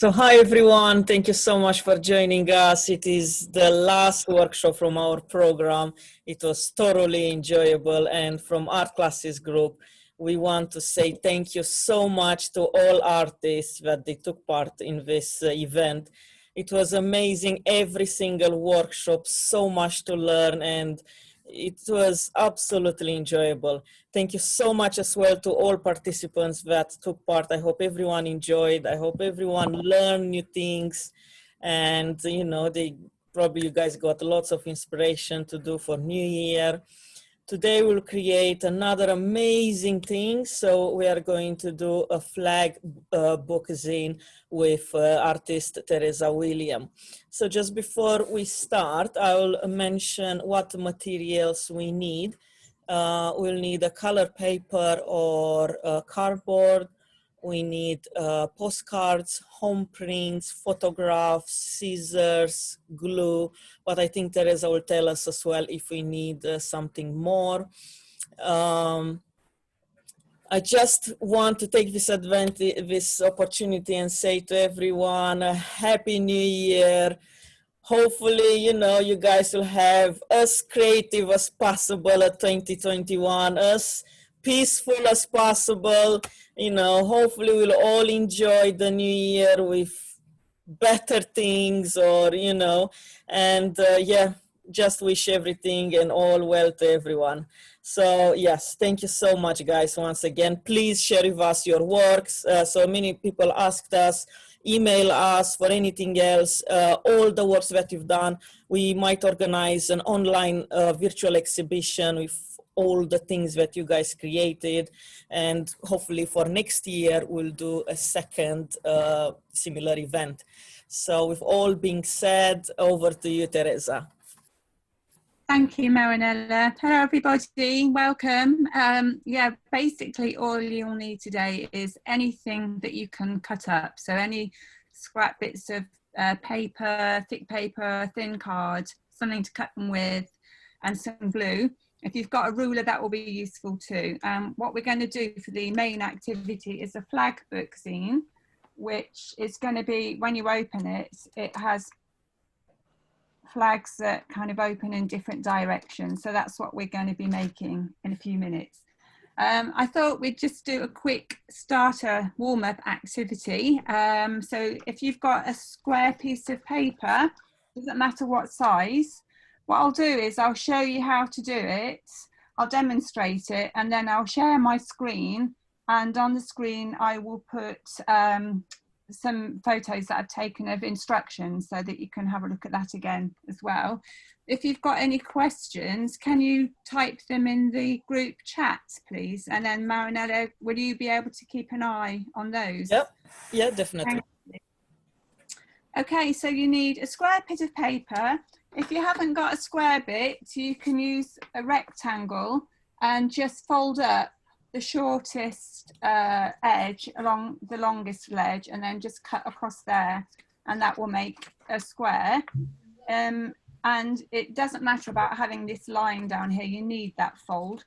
So hi everyone, thank you so much for joining us. It is the last workshop from our program. It was thoroughly enjoyable, and from Art Classes Group, we want to say thank you so much to all artists that they took part in this event. It was amazing, every single workshop, so much to learn, and it was absolutely enjoyable. Thank you so much as well to all participants that took part. I hope everyone enjoyed. I hope everyone learned new things, and you guys got lots of inspiration to do for New Year. Today we'll create another amazing thing. So we are going to do a flag book zine with artist Teresa Williams. So just before we start, I'll mention what materials we need. We'll need a color paper or cardboard. We need postcards, home prints, photographs, scissors, glue, but I think Teresa will tell us as well if we need something more. I just want to take this opportunity and say to everyone, a Happy New Year. Hopefully, you guys will have as creative as possible at 2021, as peaceful as possible. Hopefully we'll all enjoy the new year with better things, just wish everything and all well to everyone. So yes, thank you so much, guys. Once again, please share with us your works. So many people asked us, email us for anything else, all the works that you've done. We might organize an online virtual exhibition with all the things that you guys created, and hopefully for next year we'll do a second similar event. So with all being said, over to you, Teresa. Thank you, Marinella. Hello, everybody. Welcome. Basically, all you'll need today is anything that you can cut up. So any scrap bits of paper, thick paper, thin card, something to cut them with, and some glue. If you've got a ruler, that will be useful too. What we're going to do for the main activity is a flag book zine, which is going to be, when you open it, it has flags that kind of open in different directions. So that's what we're going to be making in a few minutes. I thought we'd just do a quick starter warm-up activity. So if you've got a square piece of paper, doesn't matter what size, what I'll do is I'll show you how to do it. I'll demonstrate it, and then I'll share my screen, and on the screen I will put some photos that I've taken of instructions so that you can have a look at that again as well. If you've got any questions, can you type them in the group chat, please? And then Marinella, will you be able to keep an eye on those? Yep, yeah, definitely. Okay, so you need a square bit of paper. If you haven't got a square bit, you can use a rectangle and just fold up the shortest edge along the longest ledge, and then just cut across there, and that will make a square. And it doesn't matter about having this line down here, you need that fold.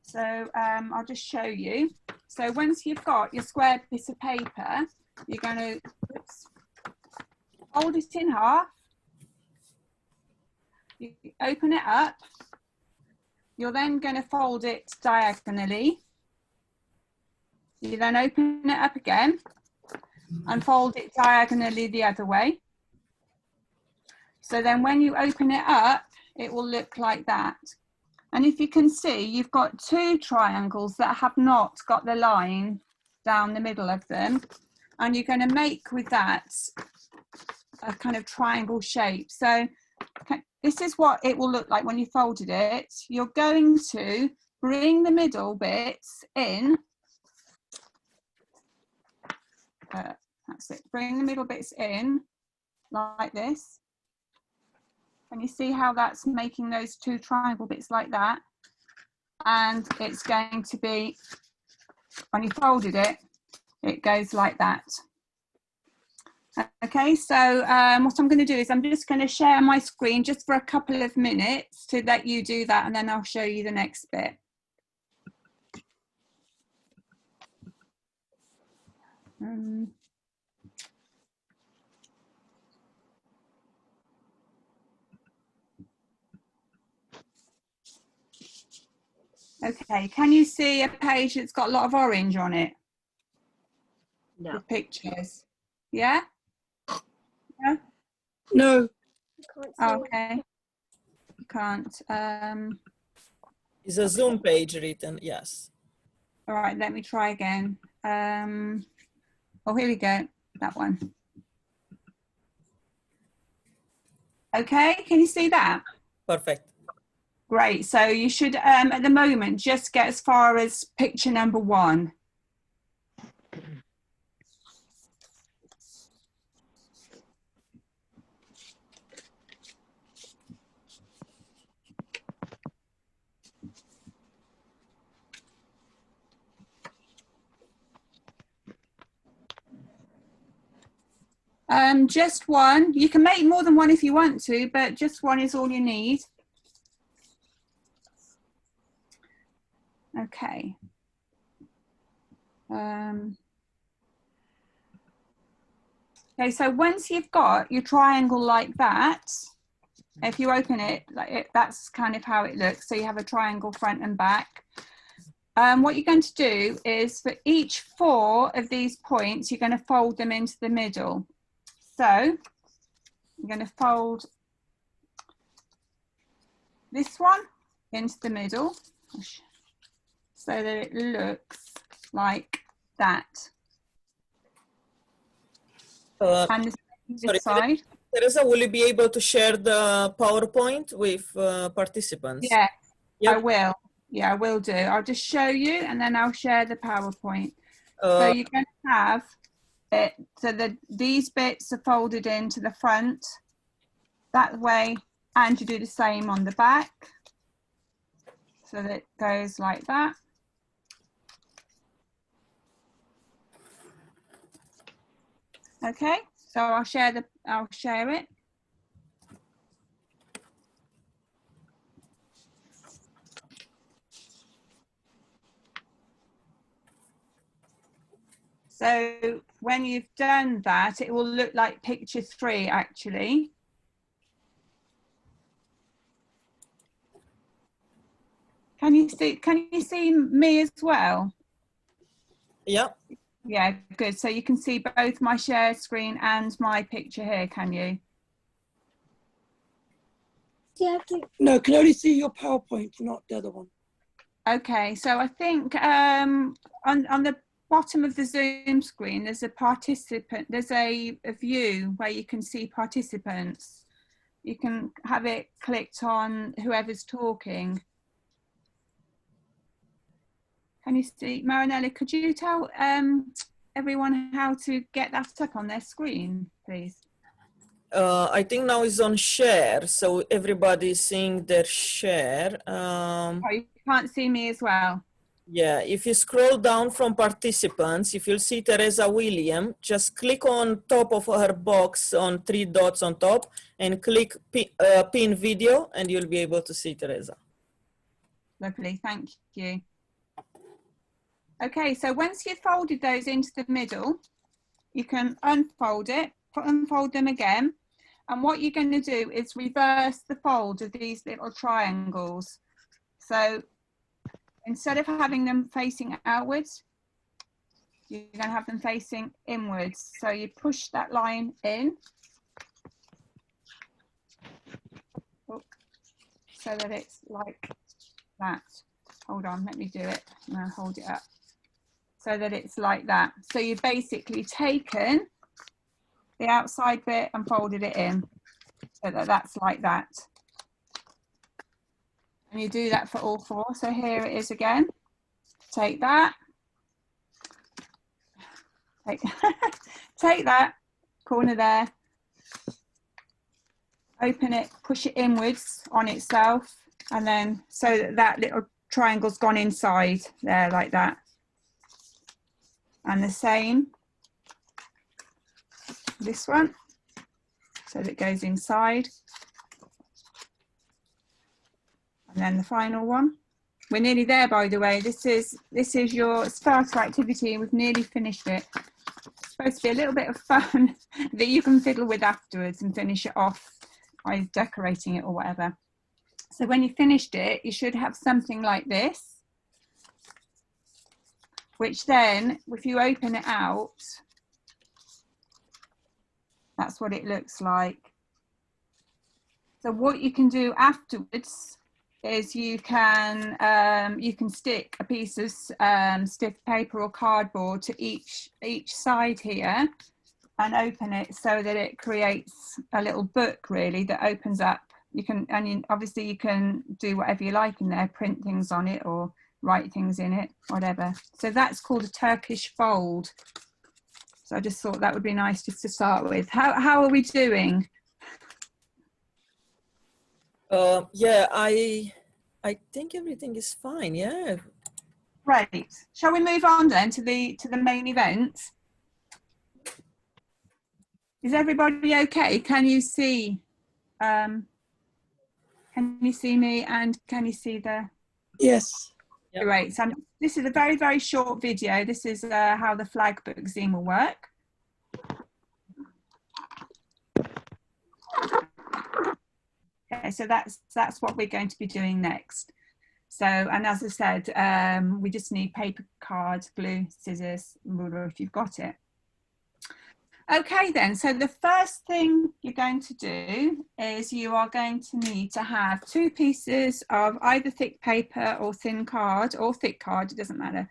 So I'll just show you. So once you've got your square piece of paper, you're going to fold it in half. You open it up. You're then going to fold it diagonally. You then open it up again and fold it diagonally the other way. So then when you open it up, it will look like that. And if you can see, you've got two triangles that have not got the line down the middle of them. And you're going to make with that a kind of triangle shape. So this is what it will look like when you folded it. You're going to bring the middle bits in. That's it. Bring the middle bits in like this. And you see how that's making those two triangle bits like that. And it's going to be, when you folded it, it goes like that. Okay, so what I'm going to do is I'm just going to share my screen just for a couple of minutes to let you do that, and then I'll show you the next bit. Okay, can you see a page that's got a lot of orange on it? No. With pictures. Yeah? Yeah? No. Okay. Can't. Is a Zoom page written? Yes. All right, let me try again. Oh, here we go. That one. Okay, can you see that? Perfect. Great. So you should, at the moment, just get as far as picture number 1. Just one. You can make more than one if you want to, but just one is all you need. Okay. Okay, so once you've got your triangle like that, if you open it, that's kind of how it looks. So you have a triangle front and back. What you're going to do is for each 4 of these points, you're going to fold them into the middle. So I'm going to fold this one into the middle so that it looks like that. And this side. Teresa, will you be able to share the PowerPoint with participants? Yeah, yep. I will. Yeah, I will do. I'll just show you and then I'll share the PowerPoint. So you're going to have it so that these bits are folded into the front that way, and you do the same on the back so that it goes like that. Okay, so I'll share it. So when you've done that, it will look like picture 3 actually. Can you see me as well? Yeah. Yeah, good. So you can see both my shared screen and my picture here, can you? No, can only see your PowerPoint, not the other one. Okay, so I think on the bottom of the Zoom screen, there's a participant, there's a view where you can see participants. You can have it clicked on whoever's talking. Can you see, Marinella, could you tell everyone how to get that up on their screen, please? I think now it's on share, so everybody's seeing their share. Oh, you can't see me as well. Yeah, if you scroll down from participants, if you'll see Teresa Williams, just click on top of her box on 3 dots on top and click pin video and you'll be able to see Teresa. Lovely, thank you. Okay, so once you've folded those into the middle, you can unfold it, unfold them again. And what you're going to do is reverse the fold of these little triangles. So instead of having them facing outwards, you're going to have them facing inwards. So you push that line in so that it's like that. Hold on, let me do it. And I'll hold it up so that it's like that. So you've basically taken the outside bit and folded it in so that that's like that. And you do that for all 4. So here it is again. Take that. Take that corner there. Open it, push it inwards on itself. And then so that that little triangle's gone inside there like that. And the same, this one, so that it goes inside. And then the final one. We're nearly there, by the way. This is your starter activity and we've nearly finished it. supposed to be a little bit of fun that you can fiddle with afterwards and finish it off by decorating it or whatever. So when you finished it, you should have something like this, which then, if you open it out, that's what it looks like. So what you can do afterwards is you can stick a piece of stiff paper or cardboard to each side here and open it so that it creates a little book really that opens up. You can, and obviously you can do whatever you like in there, print things on it or write things in it, whatever. So that's called a Turkish fold. So I just thought that would be nice just to start with. How are we doing? Yeah, I think everything is fine. Yeah. Right. Shall we move on then to the main event? Is everybody okay? Can you see? Can you see me and can you see the? Yes. Yep. Great. So this is a very, very short video. This is how the flag book zine will work. Okay, so that's what we're going to be doing next. So, and as I said, we just need paper, cards, glue, scissors, ruler if you've got it. Okay then, so the first thing you're going to do is you are going to need to have 2 pieces of either thick paper or thin card, or thick card, it doesn't matter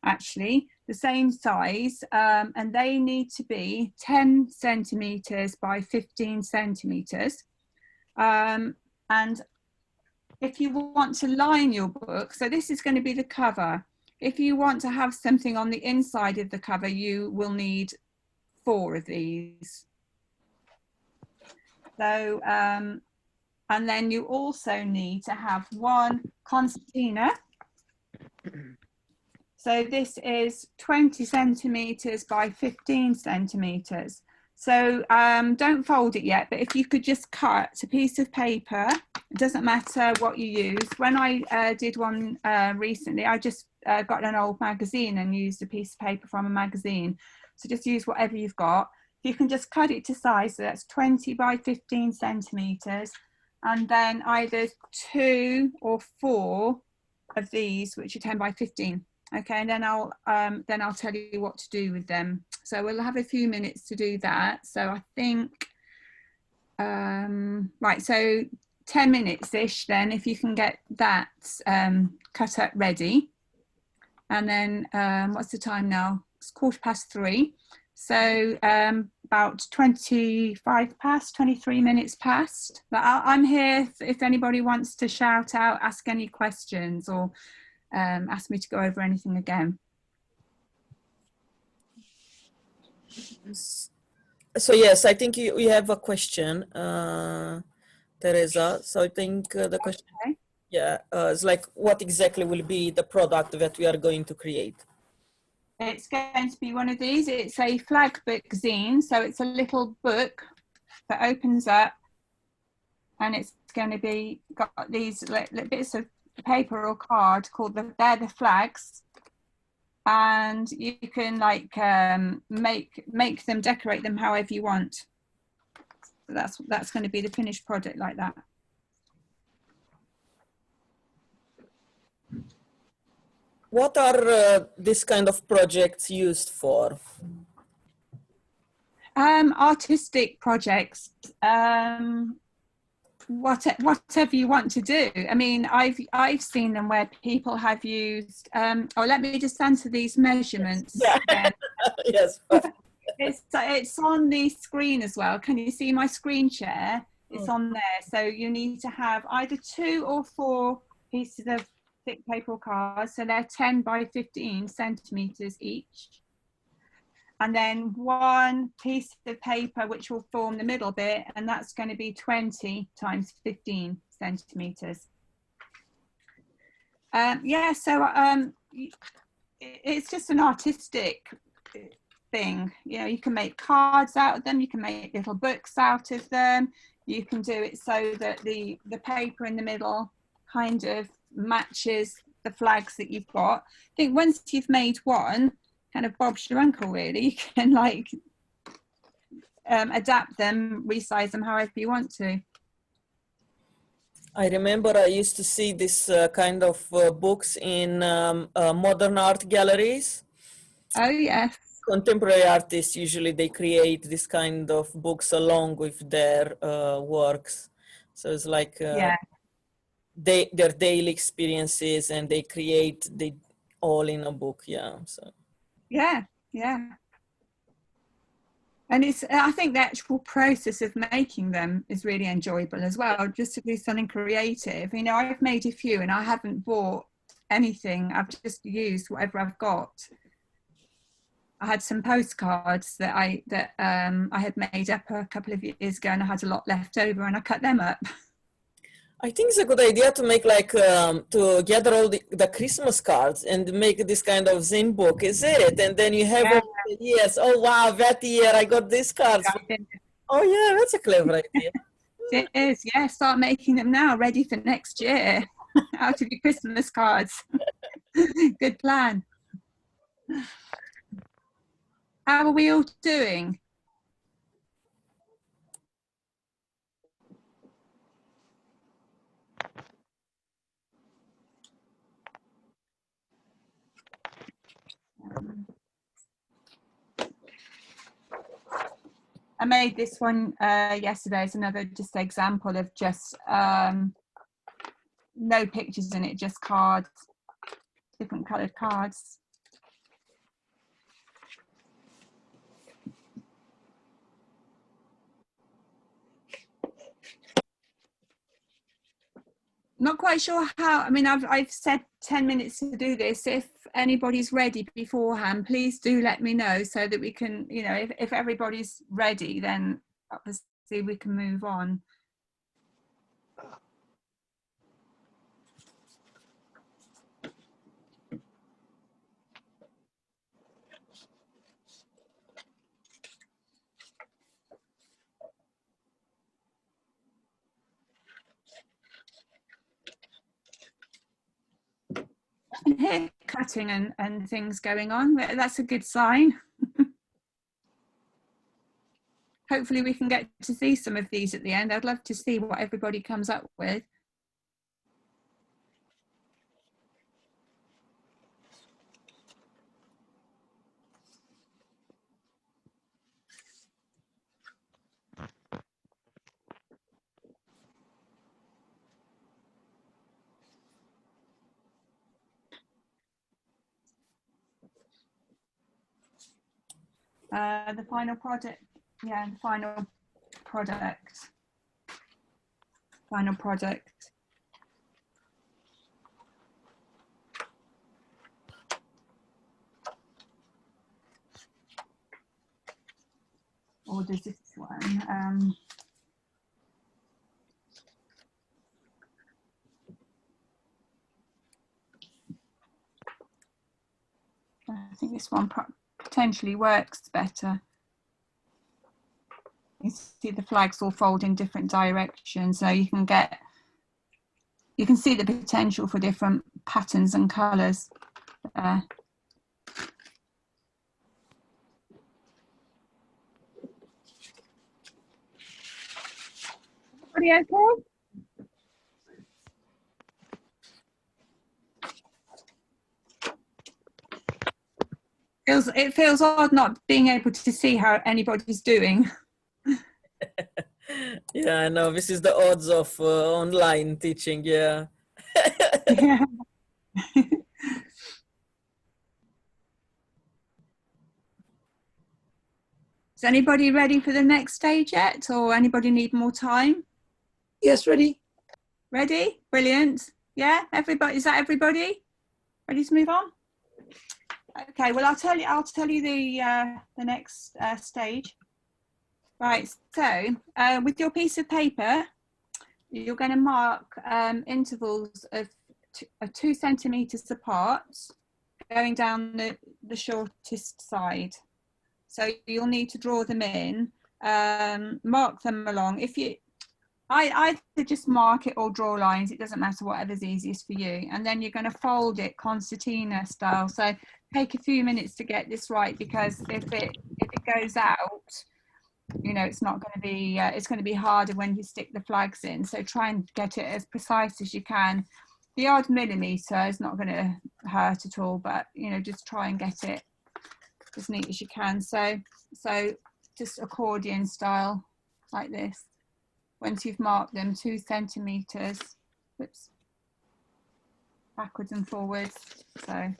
actually, the same size, and they need to be 10 centimetres by 15 centimetres. And if you want to line your book, so this is going to be the cover. If you want to have something on the inside of the cover, you will need 4 of these. So, and then you also need to have 1 concertina. So this is 20 centimetres by 15 centimetres. So don't fold it yet, but if you could just cut a piece of paper, it doesn't matter what you use. When I did one recently, I just got an old magazine and used a piece of paper from a magazine. So just use whatever you've got. You can just cut it to size, so that's 20 by 15 centimetres, and then either 2 or 4 of these, which are 10 by 15. Okay, and then I'll tell you what to do with them. So we'll have a few minutes to do that. So I think, right, so 10 minutes-ish then, if you can get that cut up ready. And then what's the time now? It's 3:15. So about 25 past, 23 minutes past. But I'm here if anybody wants to shout out, ask any questions, or ask me to go over anything again. So yes, I think you have a question, Teresa. So I think the question, Okay. yeah, is like, what exactly will be the product that we are going to create? It's going to be one of these. It's a flag book zine. So it's a little book that opens up, and it's going to be got these little bits of paper or card called they're the flags, and you can like make them, decorate them however you want. So that's going to be the finished product like that. What are this kind of projects used for? Artistic projects, whatever you want to do. I mean, I've seen them where people have used. Oh, let me just answer these measurements. Yeah. Yes. It's on the screen as well. Can you see my screen share? It's on there. So you need to have either 2 or 4 pieces of thick paper or cards. So they're 10 by 15 centimeters each. And then 1 piece of paper which will form the middle bit, and that's going to be 20 times 15 centimeters. Yeah, so it's just an artistic thing. You know, you can make cards out of them, you can make little books out of them, you can do it so that the paper in the middle kind of matches the flags that you've got. I think once you've made one, kind of Bob's your uncle, really. You can like adapt them, resize them however you want to. I remember I used to see this kind of books in modern art galleries. Oh yes. Contemporary artists usually they create this kind of books along with their works. So it's like Yeah. their daily experiences, and they create all in a book. Yeah. So. Yeah. Yeah. And it's, I think the actual process of making them is really enjoyable as well, just to do something creative. You know, I've made a few and I haven't bought anything. I've just used whatever I've got. I had some postcards that I had made up a couple of years ago, and I had a lot left over, and I cut them up. I think it's a good idea to make like to gather all the Christmas cards and make this kind of zine book, is it? And then you have all the years. Oh wow, that year I got these cards. Oh yeah, that's a clever idea. It is, yeah. Start making them now, ready for next year. Out of your Christmas cards. Good plan. How are we all doing? I made this one yesterday. It's another just example of just no pictures in it, just cards, different coloured cards. Not quite sure how. I mean, I've said 10 minutes to do this. If anybody's ready beforehand, please do let me know so that we can, you know, if everybody's ready, then obviously we can move on. I can hear cutting and things going on. That's a good sign. Hopefully we can get to see some of these at the end. I'd love to see what everybody comes up with. The final project, yeah, the final product. Final product. Or does this one? I think this one potentially works better. You see the flags all fold in different directions, so you can see the potential for different patterns and colours there. Everybody okay? It feels odd not being able to see how anybody's doing. Yeah, I know. This is the odds of online teaching. Yeah. Yeah. Is anybody ready for the next stage yet, or anybody need more time? Yes, ready. Ready? Brilliant. Yeah, everybody. Is that everybody? Ready to move on? Okay. Well, I'll tell you the next stage. Right. So, with your piece of paper, you're going to mark intervals of 2 centimeters apart, going down the shortest side. So you'll need to draw them in, mark them along. I either just mark it or draw lines. It doesn't matter, whatever's easiest for you. And then you're going to fold it concertina style. So take a few minutes to get this right, because if it goes out, you know, it's not going to be it's going to be harder when you stick the flags in. So try and get it as precise as you can. The odd millimeter is not going to hurt at all, but you know, just try and get it as neat as you can. So just accordion style, like this. Once you've marked them 2 centimeters, whoops, backwards and forwards. So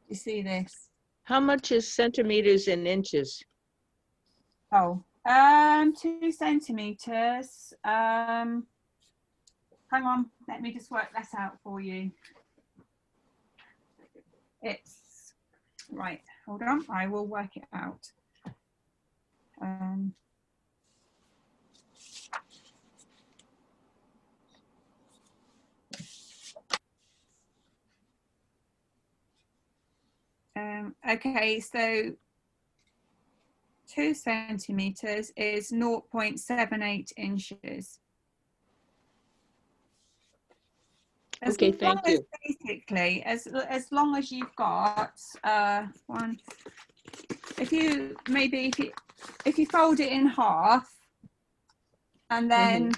you see this? How much is centimeters in inches? Oh, 2 centimeters. Hang on, let me just work that out for you. It's right. Hold on, I will work it out. Okay, so 2 centimeters is 0.78 inches. Okay, thank you. Basically, as long as you've got one, if you fold it in half, and then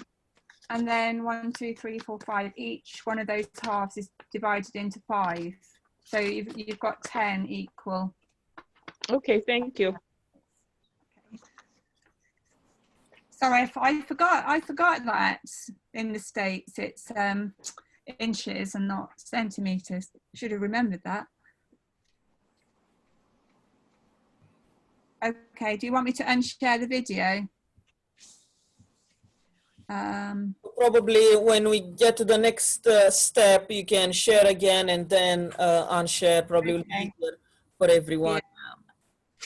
1, 2, 3, 4, 5, each one of those halves is divided into 5. So you've got 10 equal. Okay, thank you. Sorry, I forgot that in the States it's inches and not centimeters. Should have remembered that. Okay, do you want me to unshare the video? Probably when we get to the next step, you can share again and then unshare. Probably will be easier for everyone.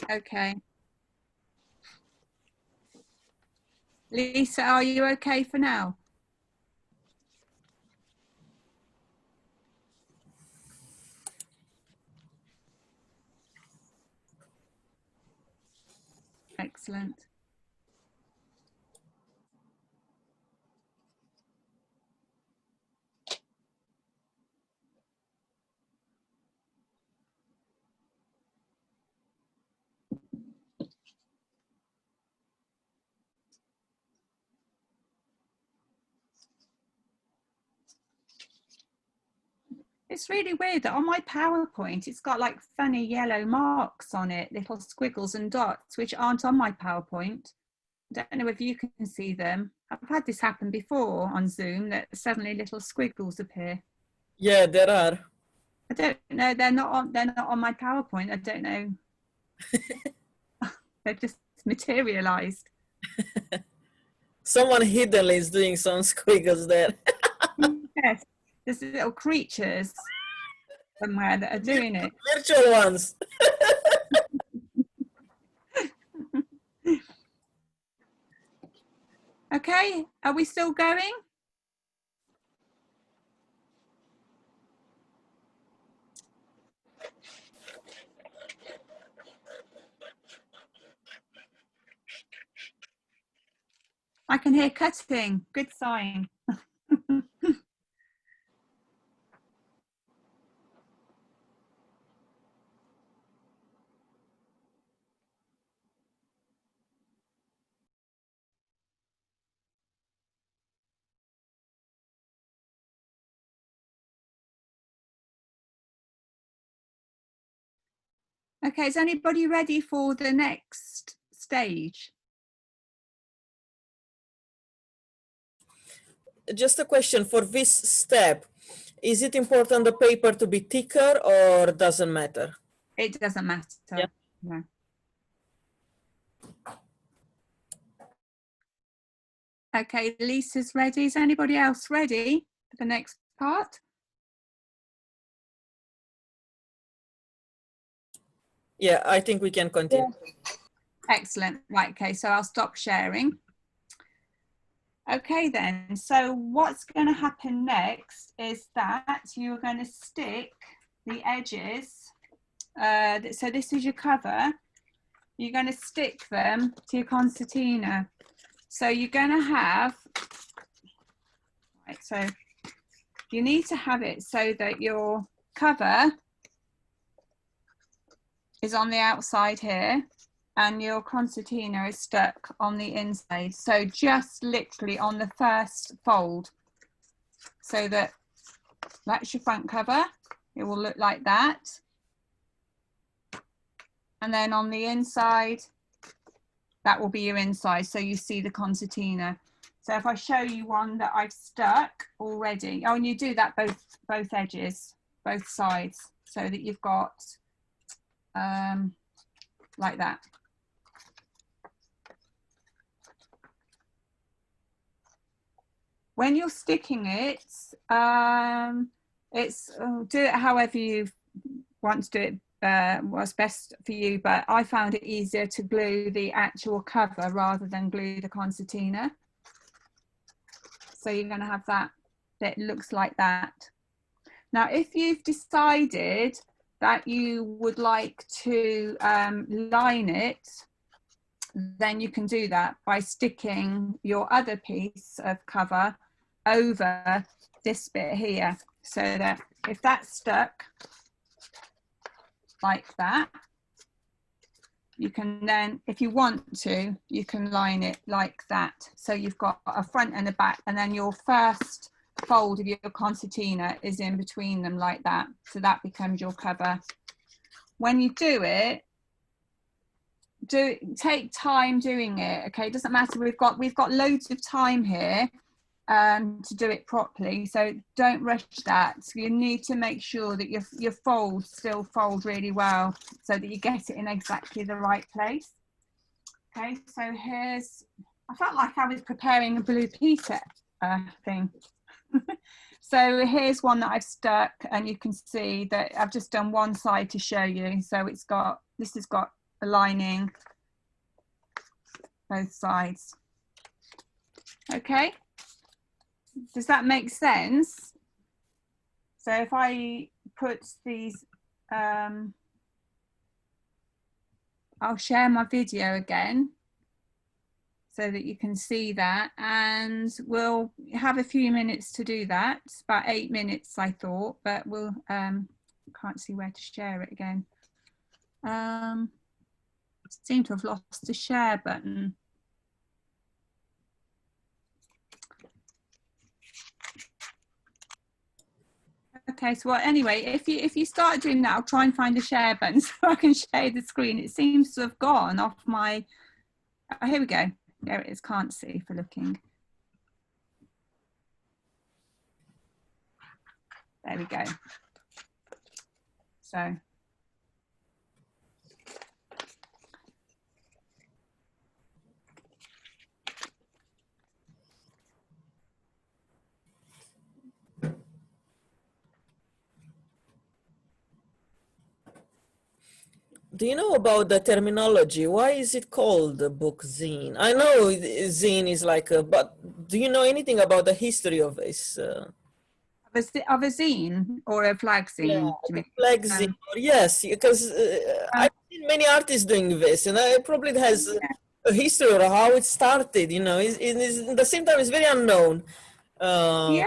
Yeah. Okay. Lisa, are you okay for now? Excellent. It's really weird that on my PowerPoint, it's got like funny yellow marks on it, little squiggles and dots, which aren't on my PowerPoint. I don't know if you can see them. I've had this happen before on Zoom, that suddenly little squiggles appear. Yeah, there are. I don't know, they're not on my PowerPoint. I don't know. They've just materialized. Someone hidden is doing some squiggles there. Yes, there's little creatures somewhere that are doing it. Virtual ones. Okay, are we still going? I can hear cutting, good sign. Okay, is anybody ready for the next stage? Just a question for this step. Is it important the paper to be thicker or doesn't matter? It doesn't matter. Yeah. No. Okay, Lisa's ready. Is anybody else ready for the next part? Yeah, I think we can continue. Yeah. Excellent. Right, okay, so I'll stop sharing. Okay then, so what's going to happen next is that you're going to stick the edges. So this is your cover. You're going to stick them to your concertina. So you're going to have, right, So you need to have it so that your cover is on the outside here and your concertina is stuck on the inside. So just literally on the first fold, so that that's your front cover. It will look like that. And then on the inside, that will be your inside. So you see the concertina. So if I show you one that I've stuck already, oh, and you do that both edges, both sides, so that you've got like that. When you're sticking it, do it however you want to do it, what's best for you, but I found it easier to glue the actual cover rather than glue the concertina. So you're going to have that looks like that. Now, if you've decided that you would like to line it, then you can do that by sticking your other piece of cover over this bit here, so that if that's stuck like that, you can then, if you want to, you can line it like that. So you've got a front and a back, and then your first fold of your concertina is in between them like that. So that becomes your cover. When you do it, take time doing it. Okay, it doesn't matter. We've got loads of time here to do it properly, so don't rush that. So you need to make sure that your folds still fold really well, so that you get it in exactly the right place. Okay, so here's, I felt like I was preparing a Blue Peter thing. So here's one that I've stuck, and you can see that I've just done one side to show you. So it's got, this has got a lining both sides. Okay, does that make sense? So if I put these, I'll share my video again so that you can see that, and we'll have a few minutes to do that. It's about 8 minutes, I thought, but we'll can't see where to share it again. Seem to have lost the share button. Okay, so well, anyway, if you start doing that, I'll try and find the share button so I can share the screen. It seems to have gone off my, oh, here we go. There it is, can't see for looking. There we go. So. Do you know about the terminology? Why is it called the book zine? I know zine is like a, but do you know anything about the history of this? Of a zine or a flag zine? Yeah, do you mean? flag zine. Yes, because I've seen many artists doing this, and it probably has a history of how it started. You know, it is at the same time it's very unknown. Yeah.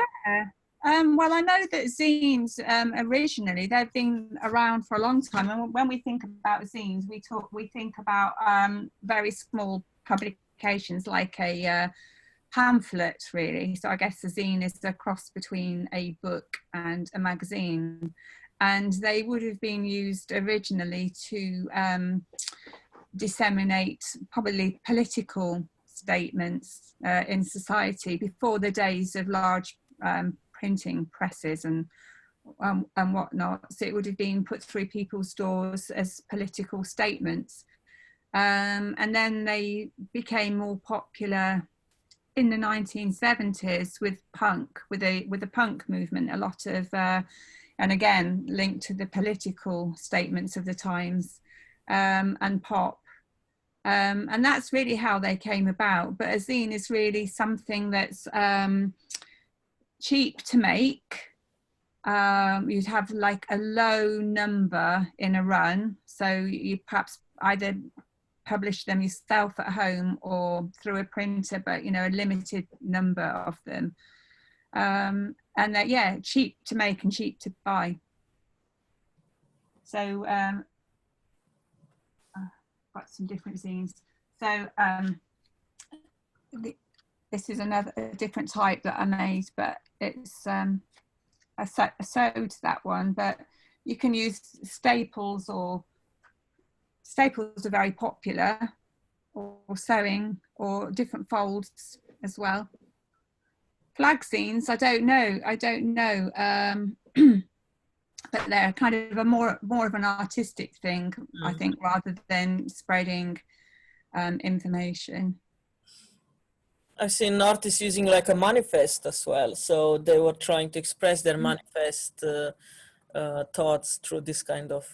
Well, I know that zines originally, they've been around for a long time, and when we think about zines, we think about very small publications like a pamphlet, really. So I guess a zine is a cross between a book and a magazine, and they would have been used originally to disseminate probably political statements in society before the days of large printing presses and whatnot. So it would have been put through people's doors as political statements, and then they became more popular in the 1970s with punk, with the punk movement. A lot of and again linked to the political statements of the times, and pop. And that's really how they came about. But a zine is really something that's cheap to make. You'd have like a low number in a run, so you perhaps either publish them yourself at home or through a printer, but you know, a limited number of them. and they're, yeah, cheap to make and cheap to buy. So got some different zines. So this is a different type that I made, but it's I sewed that one, but you can use staples, or staples are very popular, or sewing, or different folds as well. Flag zines, I don't know, but they're kind of a more of an artistic thing, I think, rather than spreading information. I've seen artists using like a manifest as well. So they were trying to express their manifest thoughts through this kind of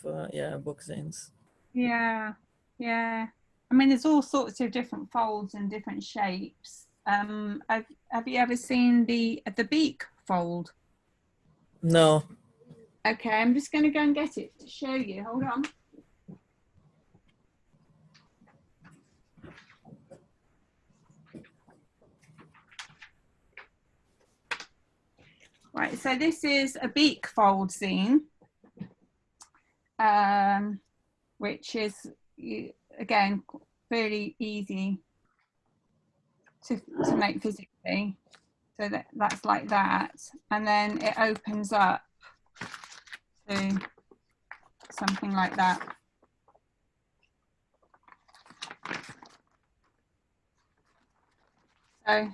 book zines. Yeah. I mean, there's all sorts of different folds and different shapes. Have you ever seen the beak fold? No. Okay, I'm just going to go and get it to show you. Hold on. Right, so this is a beak fold zine, which is, again, really easy to make physically. So that's like that. And then it opens up to something like that. So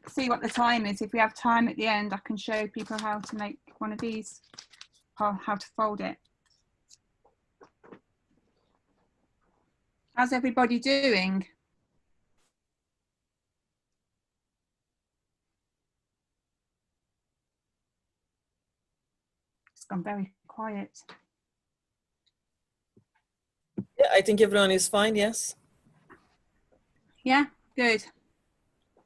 see what the time is. If we have time at the end, I can show people how to make one of these, or how to fold it. How's everybody doing? It's gone very quiet. Yeah, I think everyone is fine, yes. Yeah, good.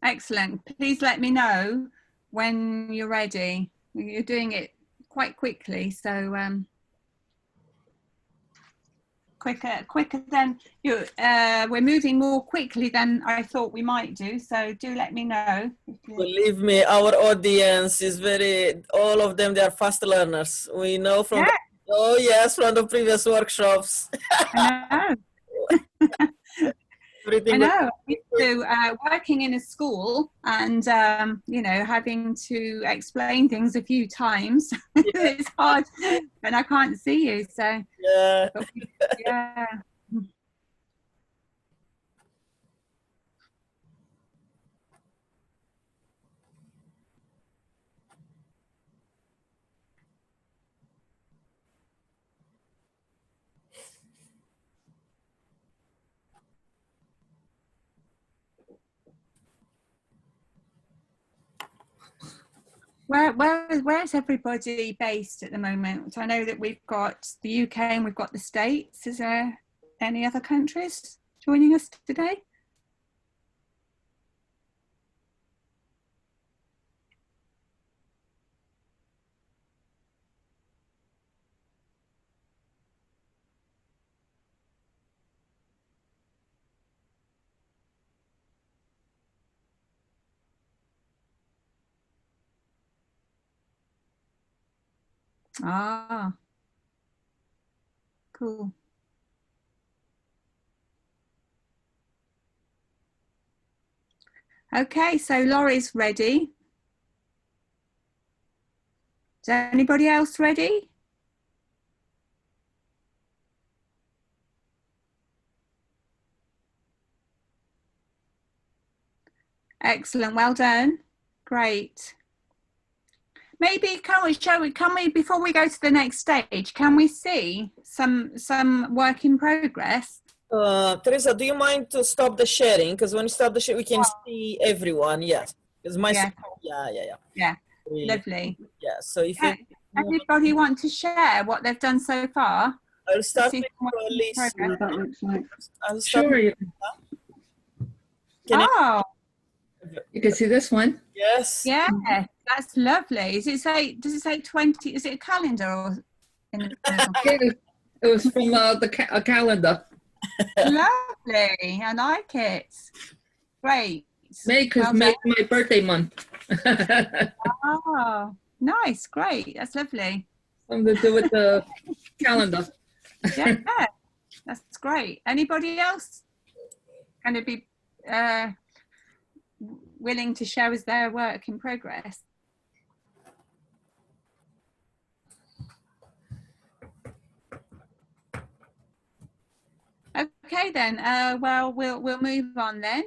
Excellent. Please let me know when you're ready. You're doing it quite quickly, so quicker than you. We're moving more quickly than I thought we might do. So do let me know. Believe me, our audience is all of them, they are fast learners. We know from from the previous workshops. I know. I know. So working in a school and you know, having to explain things a few times, it's hard, and I can't see you. So yeah. Where's everybody based at the moment? So I know that we've got the UK and we've got the States. Is there any other countries joining us today? Ah, cool. Okay, so Laurie's ready. Is anybody else ready? Excellent, well done. Great. Maybe can we before we go to the next stage, can we see some work in progress? Teresa, do you mind to stop the sharing? Because when you stop the share, we can see everyone. Yes, because my yeah, lovely. Yeah, so if anybody want to share what they've done so far? I'll start with Lisa. I'll start. Sure. You can see this one. Yes. Yeah, that's lovely. Does it say 20? Is it a calendar or? It was from a calendar. Lovely, I like it. Great. May, because May is my birthday month. Oh, nice, great, that's lovely. Something to do with the calendar. Yeah, that's great. Anybody else going to be willing to show us their work in progress? Okay then, well, we'll move on then.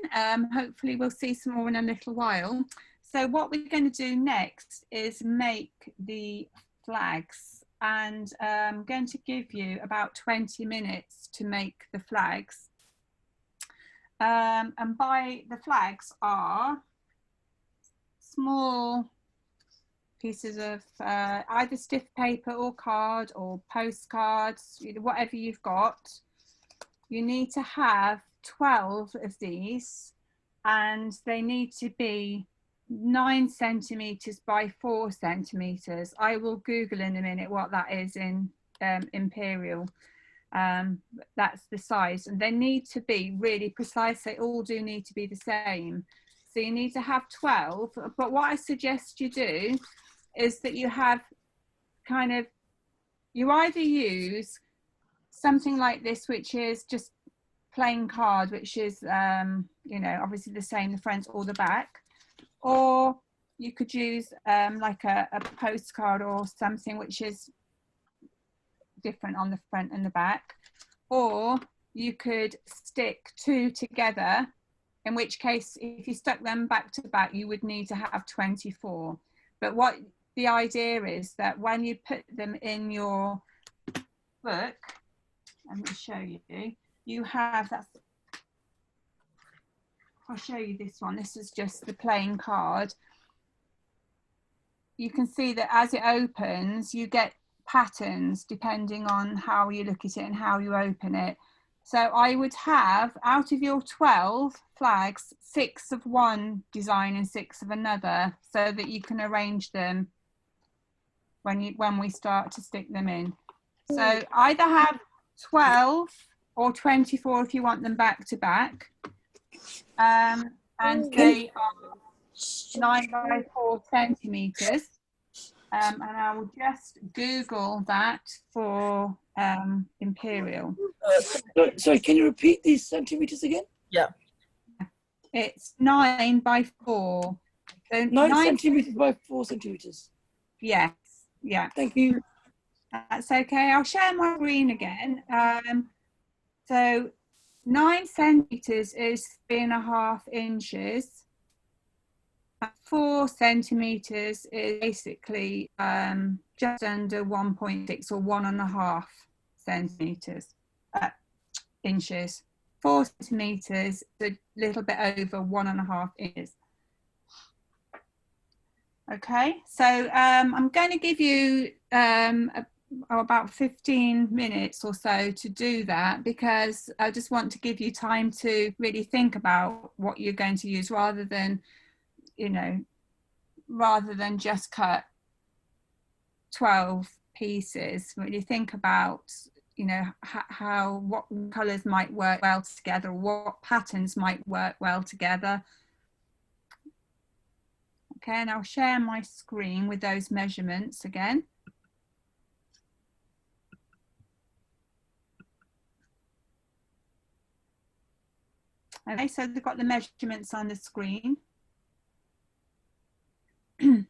Hopefully we'll see some more in a little while. So what we're going to do next is make the flags, and I'm going to give you about 20 minutes to make the flags. And by the flags are small pieces of either stiff paper or card or postcards, whatever you've got. You need to have 12 of these, and they need to be 9 centimeters by 4 centimeters. I will Google in a minute what that is in imperial. That's the size, and they need to be really precise. They all do need to be the same. So you need to have 12, but what I suggest you do is that you have kind of, you either use something like this, which is just plain card, which is you know, obviously the same the front or the back, or you could use like a postcard or something which is different on the front and the back, or you could stick 2 together, in which case if you stuck them back to back you would need to have 24. But what the idea is that when you put them in your book, let me show you, you have, that's, I'll show you this one, this is just the plain card. You can see that as it opens you get patterns depending on how you look at it and how you open it. So I would have, out of your 12 flags, 6 of one design and 6 of another, so that you can arrange them when we start to stick them in. So either have 12 or 24 if you want them back to back, and they are 9 by 4 centimeters. And I will just Google that for imperial. Sorry, can you repeat these centimeters again? Yeah. It's 9 by 4. So 9 centimeters by 4 centimeters. Yes, yeah. Thank you. That's okay. I'll share my screen again. So 9 centimeters is 3.5 inches. 4 centimeters is basically just under 1.6 or 1.5 centimeters, inches. 4 centimeters, a little bit over 1.5 inches. Okay, so I'm going to give you about 15 minutes or so to do that, because I just want to give you time to really think about what you're going to use, rather than, you know, rather than just cut 12 pieces. Really think about, you know, how what colors might work well together, what patterns might work well together. Okay, and I'll share my screen with those measurements again. Okay, so they've got the measurements on the screen. The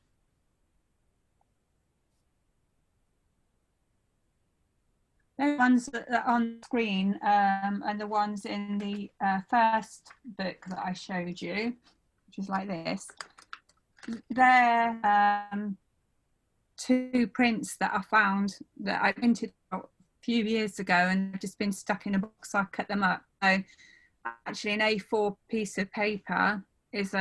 ones that are on the screen and the ones in the first book that I showed you, which is like this, they're 2 prints that I found that I printed a few years ago and they've just been stuck in a box, so I cut them up. So actually an A4 piece of paper is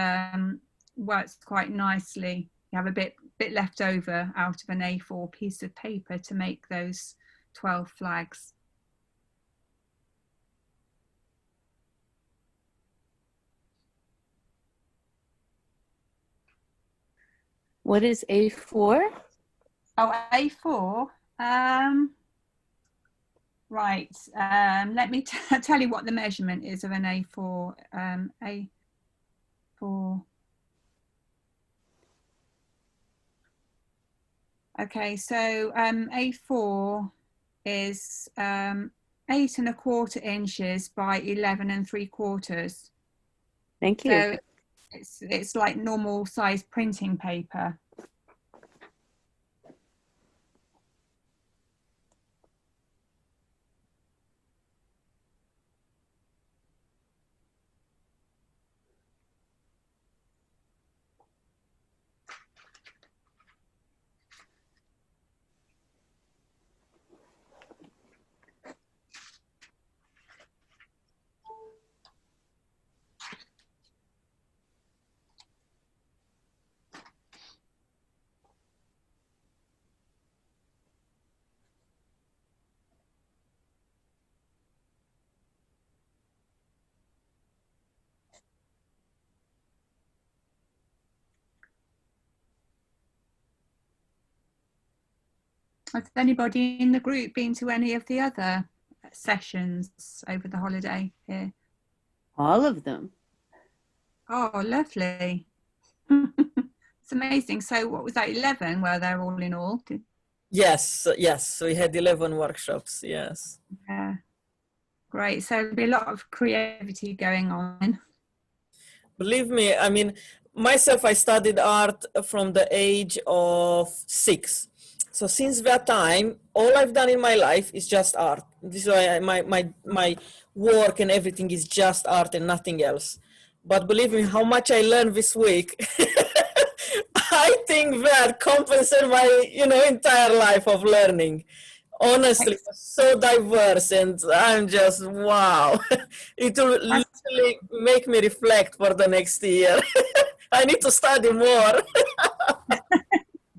works quite nicely. You have a bit left over out of an A4 piece of paper to make those 12 flags. What is A4? Oh, A4. Right. Let me tell you what the measurement is of an A4. A4. Okay, so A4 is 8¼ inches by 11¾ Thank you. So it's like normal size printing paper. Has anybody in the group been to any of the other sessions over the holiday here? All of them. Oh, lovely. It's amazing. So what was that, 11 were there all in all? Yes, yes. We had 11 workshops. Yes. Yeah. Great. So there'll be a lot of creativity going on. Believe me, I mean, myself, I studied art from the age of 6. So since that time, all I've done in my life is just art. This is why my work and everything is just art and nothing else. But believe me, how much I learned this week, I think that compensated my, entire life of learning. Honestly, it was so diverse, and I'm just wow. It will literally make me reflect for the next year. I need to study more.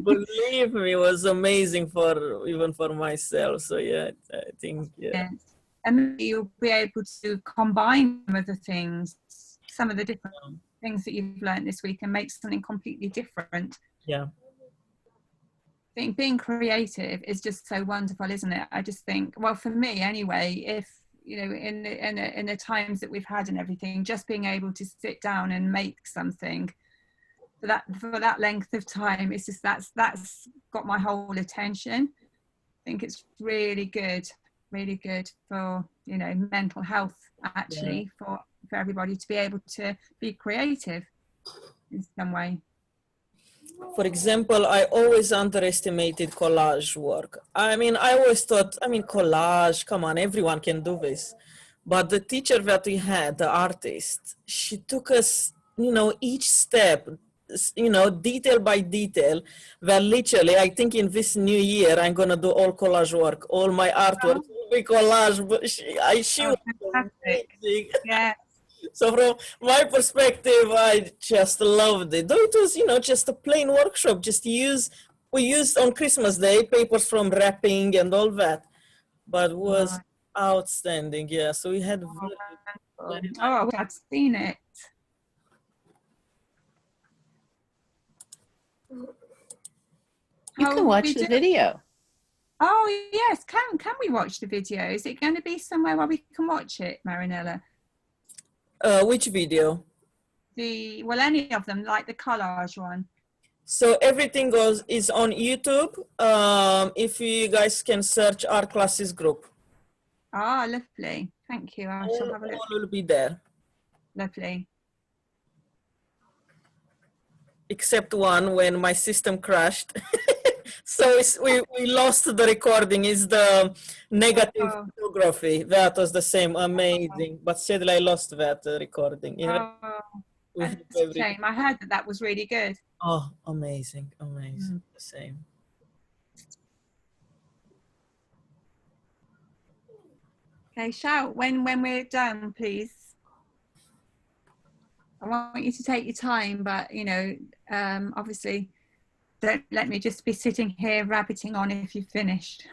Believe me, it was amazing for even for myself. So yeah, I think yeah. And you'll be able to combine some of the things, some of the different things that you've learned this week, and make something completely different. Yeah. I think being creative is just so wonderful, isn't it? I just think, well, for me anyway, if in the times that we've had and everything, just being able to sit down and make something for that length of time, it's just that's got my whole attention. I think it's really good for mental health, actually, for everybody to be able to be creative in some way. For example, I always underestimated collage work. I mean, I always thought, collage, come on, everyone can do this. But the teacher that we had, the artist, she took us, each step, detail by detail, where literally, I think in this new year, I'm going to do all collage work. All my artwork will be collage. But she was amazing. Yeah. So from my perspective, I just loved it. Though it was, just a plain workshop. We used on Christmas Day papers from wrapping and all that, but was outstanding. Yeah. So we had. I've seen it. You can watch the video. Oh yes, can we watch the video? Is it going to be somewhere where we can watch it, Marinella? Which video? Any of them, like the collage one. So everything is on YouTube. If you guys can search Art Classes Group. Ah, lovely. Thank you. I shall have a look. All will be there. Lovely. Except one when my system crashed. So we lost the recording. It's the negative photography. That was the same, amazing. But sadly, I lost that recording. That's a shame. I heard that was really good. Oh, amazing. The same. Okay, shout when we're done, please. I want you to take your time, but obviously don't let me just be sitting here rabbiting on if you've finished.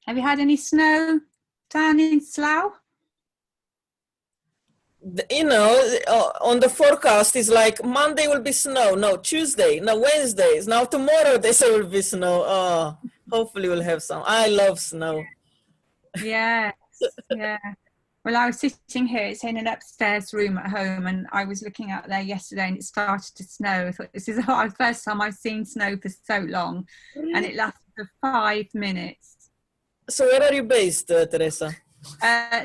Have you had any snow down in Slough? You know, on the forecast is like Monday will be snow, no, Tuesday, no, Wednesdays, now tomorrow they say will be snow. Oh, hopefully we'll have some. I love snow. Yes, yeah. Well, I was sitting here, it's in an upstairs room at home, and I was looking out there yesterday and it started to snow. I thought, this is the first time I've seen snow for so long, and it lasted for 5 minutes. So where are you based, Teresa?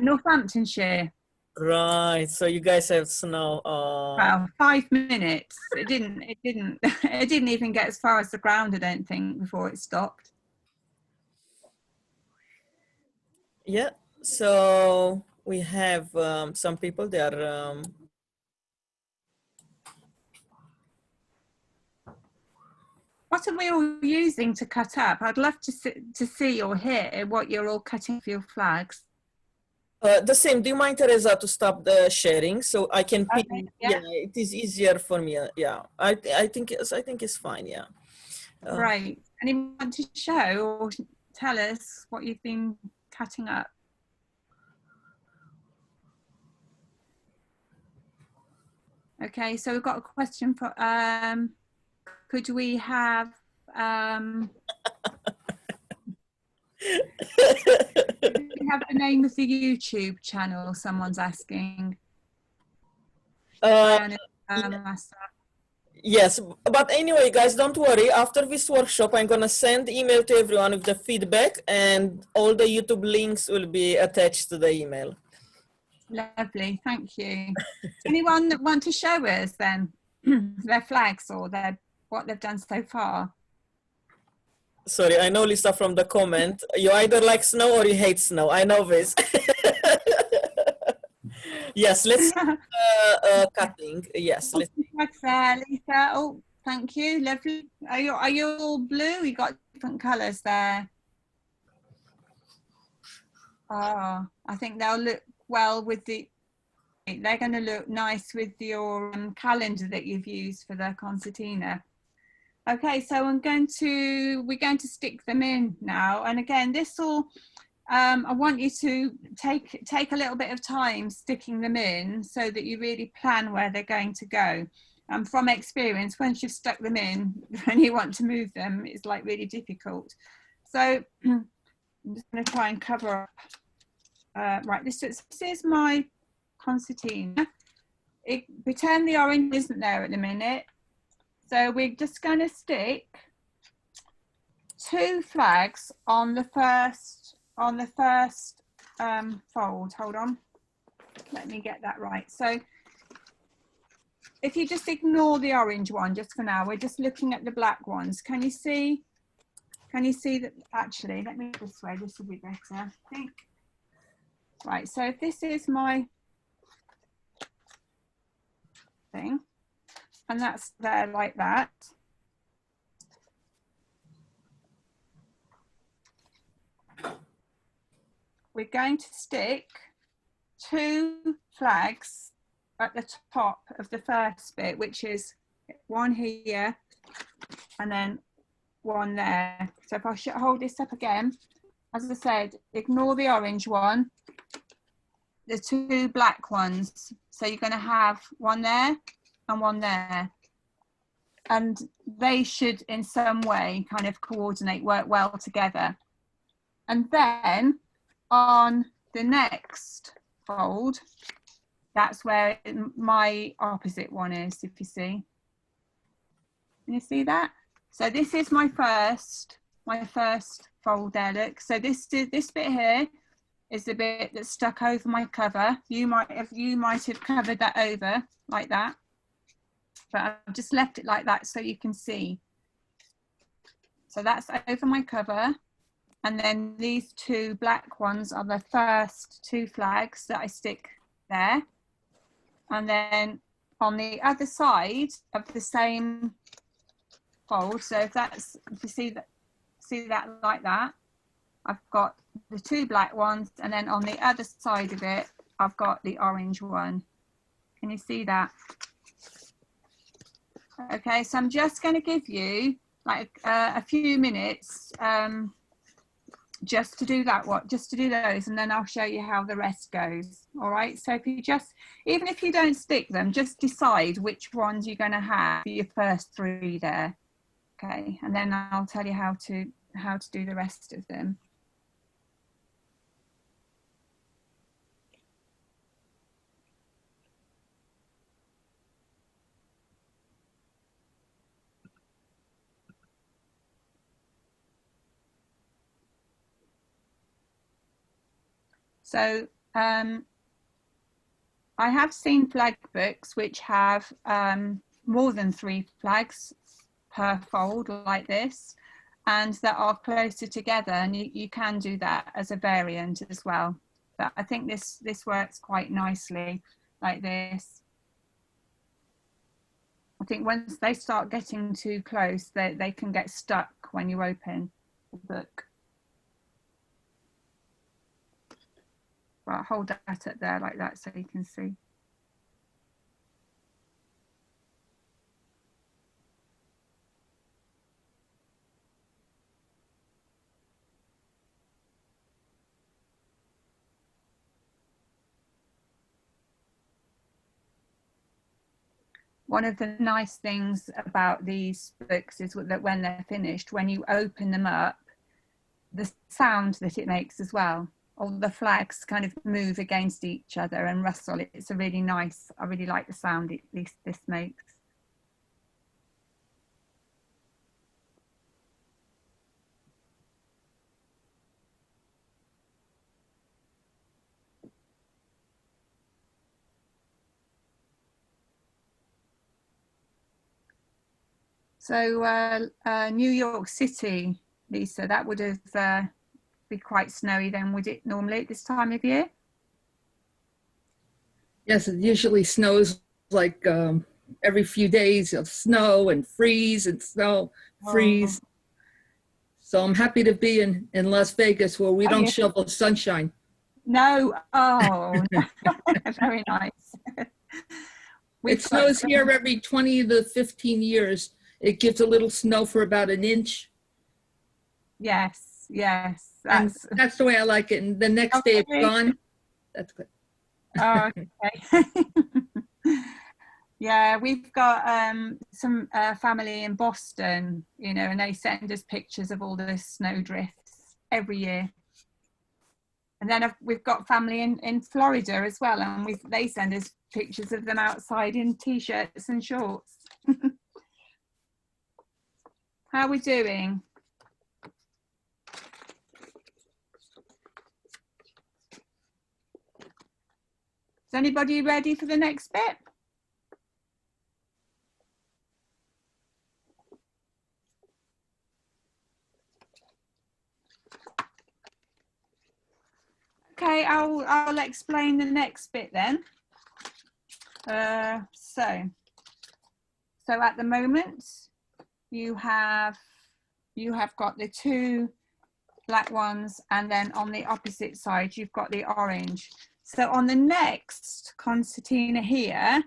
Northamptonshire. Right, so you guys have snow. Well, 5 minutes. It didn't even get as far as the ground, I don't think, before it stopped. Yeah, so we have some people, they are What are we all using to cut up? I'd love to see or hear what you're all cutting for your flags. the same. Do you mind, Teresa, to stop the sharing so I can pin? Okay, yeah. Yeah, it is easier for me. Yeah, I think it's fine. Yeah. Right. Anyone want to show or tell us what you've been cutting up? Okay, so we've got a question for could we have the name of the YouTube channel? Someone's asking. Yes, but anyway, guys, don't worry. After this workshop, I'm gonna send email to everyone with the feedback, and all the YouTube links will be attached to the email. Lovely, thank you. Anyone that want to show us then their flags or what they've done so far? Sorry, I know, Lisa, from the comment, you either like snow or you hate snow. I know this. Yes, let's cutting. Yes, let's. Thanks there, Lisa. Oh, thank you. Lovely. Are you all blue? You got different colours there. Oh, I think they'll look well with they're going to look nice with your calendar that you've used for the concertina. Okay, so we're going to stick them in now, and again, this will I want you to take a little bit of time sticking them in so that you really plan where they're going to go. From experience, once you've stuck them in and you want to move them, it's like really difficult. So I'm just going to try and cover up. Right, this is my concertina. Pretend the orange isn't there at the minute. So we're just going to stick 2 flags on the first fold. Hold on, let me get that right. So if you just ignore the orange one just for now, we're just looking at the black ones. Can you see that? Actually, let me this way, this will be better, I think. Right, so if this is my thing, and that's there like that. We're going to stick 2 flags at the top of the first bit, which is one here and then one there. So if I hold this up again, as I said, ignore the orange one, the 2 black ones. So you're going to have one there and one there. And they should in some way kind of coordinate, work well together. And then on the next fold, that's where my opposite one is, if you see. Can you see that? So this is my first fold there, look. So this bit here is the bit that's stuck over my cover. You might have covered that over like that, but I've just left it like that so you can see. So that's over my cover, and then these 2 black ones are the first 2 flags that I stick there. And then on the other side of the same fold, so if you see that like that, I've got the 2 black ones, and then on the other side of it, I've got the orange one. Can you see that? Okay, so I'm just going to give you like a few minutes just to do those, and then I'll show you how the rest goes. All right, so if you just, even if you don't stick them, just decide which ones you're going to have for your first 3 there. Okay, and then I'll tell you how to do the rest of them. So I have seen flag books which have more than 3 flags per fold like this, and that are closer together, and you can do that as a variant as well. But I think this works quite nicely like this. I think once they start getting too close, they can get stuck when you open the book. Right, hold that up there like that so you can see. One of the nice things about these books is that when they're finished, when you open them up, the sound that it makes as well. All the flags kind of move against each other and rustle. It's a really nice, I really like the sound this makes. So New York City, Lisa, that would have be quite snowy then, would it normally at this time of year? Yes, it usually snows like every few days. It'll snow and freeze and snow, freeze. So I'm happy to be in Las Vegas where we don't yes. shovel sunshine. No, oh, very nice. It snows here every 20 to 15 years. It gives a little snow for about an inch. Yes, yes. That's the way I like it. And the next day it's gone. That's good. Oh, okay. Yeah, we've got some family in Boston, you know, and they send us pictures of all the snow drifts every year. And then we've got family in Florida as well, and they send us pictures of them outside in t-shirts and shorts. How are we doing? Is anybody ready for the next bit? Okay, I'll explain the next bit then. So at the moment you have got the 2 black ones, and then on the opposite side you've got the orange. So on the next concertina here,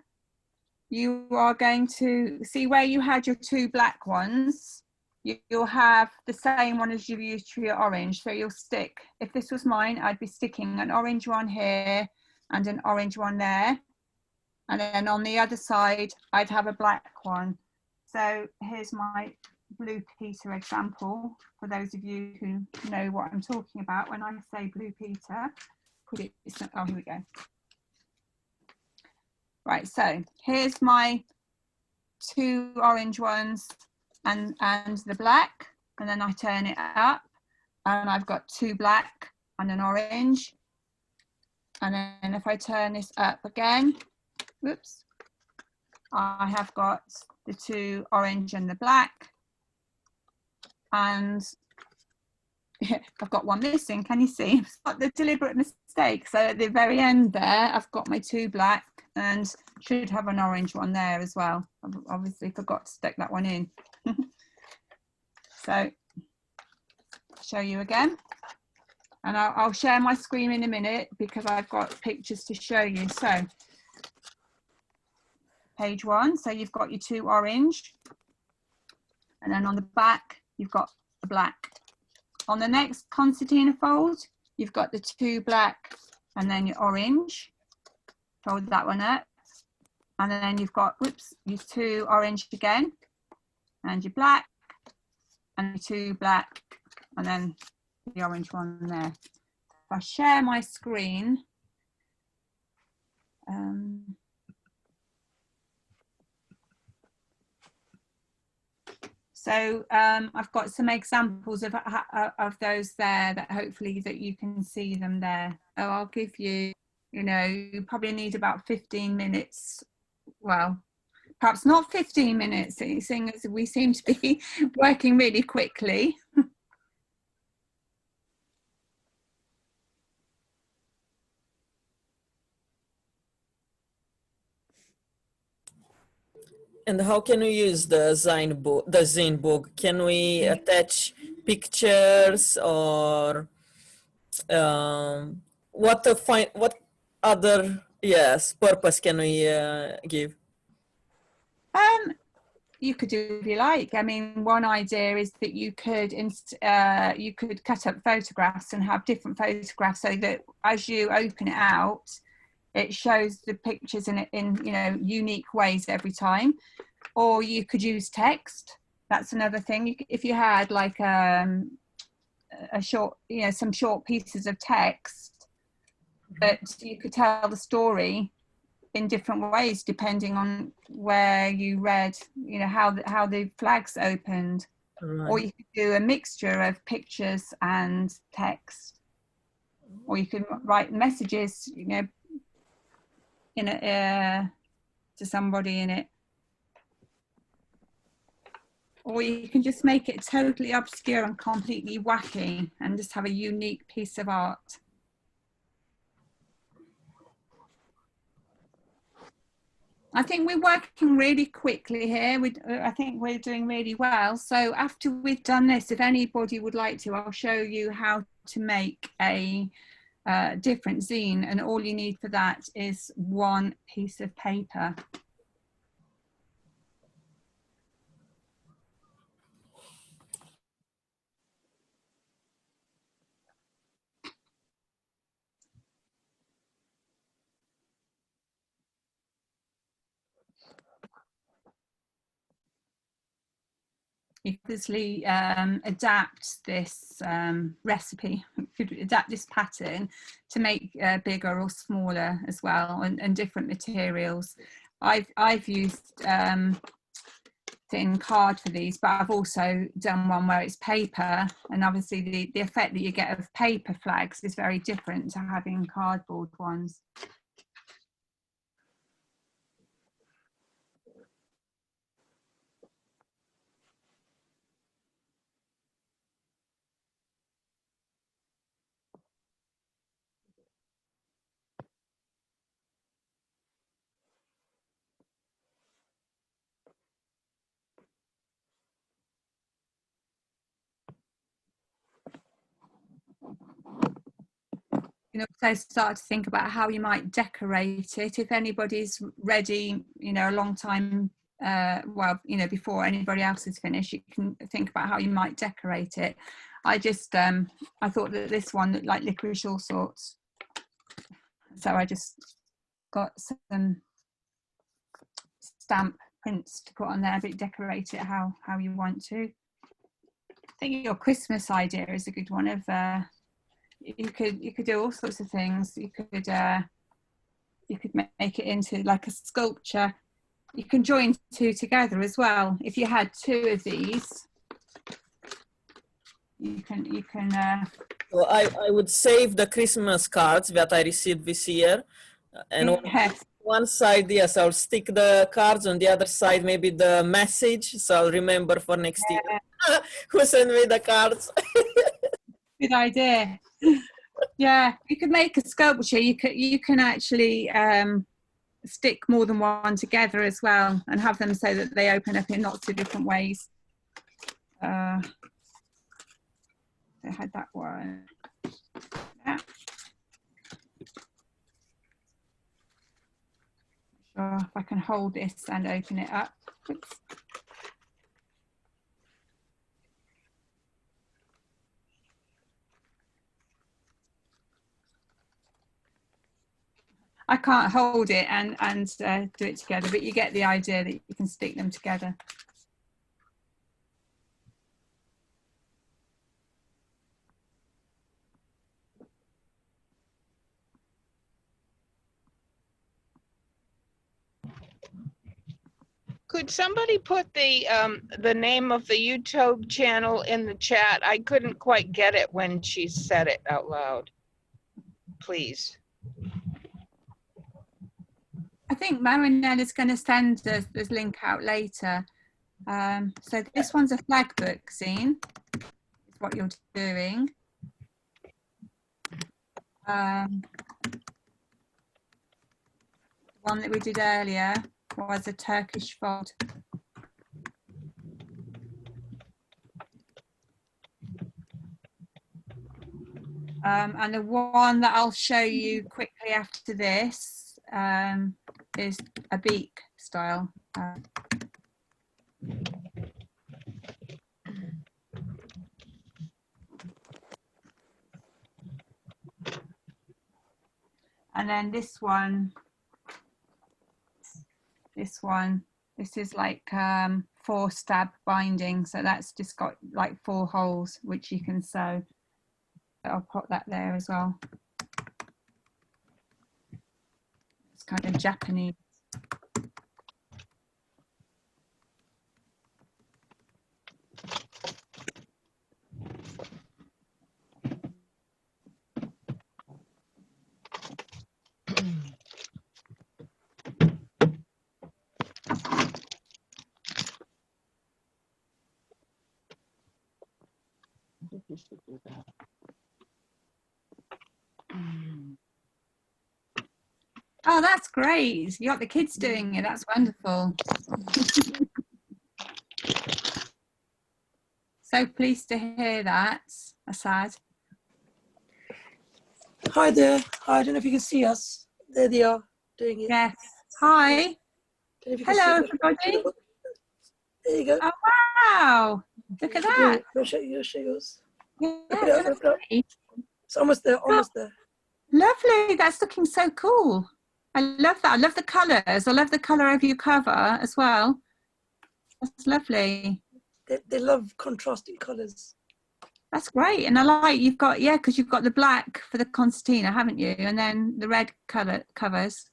you are going to see where you had your 2 black ones. You'll have the same one as you've used for your orange. So you'll stick, if this was mine, I'd be sticking an orange one here and an orange one there. And then on the other side, I'd have a black one. So here's my Blue Peter example, for those of you who know what I'm talking about when I say Blue Peter. Oh, here we go. Right, so here's my 2 orange ones and the black, and then I turn it up and I've got 2 black and an orange. And then if I turn this up again, whoops, I have got the 2 orange and the black, and I've got one missing. Can you see? It's got the deliberate mistake. So at the very end there, I've got my 2 black and should have an orange one there as well. I've obviously forgot to stick that one in. So show you again, and I'll share my screen in a minute because I've got pictures to show you. So page 1, so you've got your 2 orange, and then on the back you've got the black. On the next concertina fold, you've got the 2 black and then your orange. Fold that one up. And then you've got, whoops, your 2 orange again, and your black, and your 2 black, and then the orange one there. If I share my screen, so I've got some examples of those there that hopefully that you can see them there. Oh, I'll give you, you know, you probably need about 15 minutes. Well, perhaps not 15 minutes, seeing as we seem to be working really quickly. And how can we use the zine book? Can we attach pictures, or what other purpose can we give? You could do if you like. I mean, one idea is that you could cut up photographs and have different photographs, so that as you open it out, it shows the pictures in you know, unique ways every time. Or you could use text. That's another thing. If you had like a short, you know, some short pieces of text, that you could tell the story in different ways depending on where you read, you know, how the flags opened. Right. Or you could do a mixture of pictures and text, or you could write messages, you know, in to somebody in it, or you can just make it totally obscure and completely wacky and just have a unique piece of art. I think we're working really quickly here. I think we're doing really well. So after we've done this, if anybody would like to, I'll show you how to make a different zine, and all you need for that is 1 piece of paper. You could obviously adapt this recipe, you could adapt this pattern to make bigger or smaller as well, and different materials. I've used thin card for these, but I've also done one where it's paper, and obviously the effect that you get of paper flags is very different to having cardboard ones. You know, so start to think about how you might decorate it. If anybody's ready, you know, a long time, well, you know, before anybody else is finished, you can think about how you might decorate it. I just, I thought that this one looked like licorice all sorts, so I just got some stamp prints to put on there, but decorate it how you want to. I think your Christmas idea is a good one of. You could do all sorts of things. You could make it into like a sculpture. You can join 2 together as well. If you had 2 of these, you can. Well, I would save the Christmas cards that I received this year, and yes. one side, yes, I'll stick the cards. On the other side, maybe the message, so I'll remember for next year who sent me the cards. Good idea. Yeah, you could make a sculpture. You can actually stick more than one together as well, and have them so that they open up in lots of different ways. I had that one. Yeah. Sure if I can hold this and open it up. Oops. I can't hold it and do it together, but you get the idea that you can stick them together. Could somebody put the name of the YouTube channel in the chat? I couldn't quite get it when she said it out loud. Please. I think Marinelle is going to send this link out later. So this one's a flag book zine, is what you're doing. The one that we did earlier was a Turkish font. And the one that I'll show you quickly after this is a beak style. And then this is like 4 stab binding, so that's just got like 4 holes which you can sew. I'll put that there as well. It's kind of Japanese. Oh, that's great. You got the kids doing it. That's wonderful. So pleased to hear that, Asad. Hi there. Hi, I don't know if you can see us. There they are doing it. Yes. Hi. Hello, everybody. There you go. Oh, wow. Look at that. You'll show yours. Yeah, Look it up. It's almost there, almost there. Lovely. That's looking so cool. I love that. I love the colours. I love the colour of your cover as well. That's lovely. They love contrasting colours. That's great. And I like you've got, yeah, because you've got the black for the concertina, haven't you? And then the red colour covers.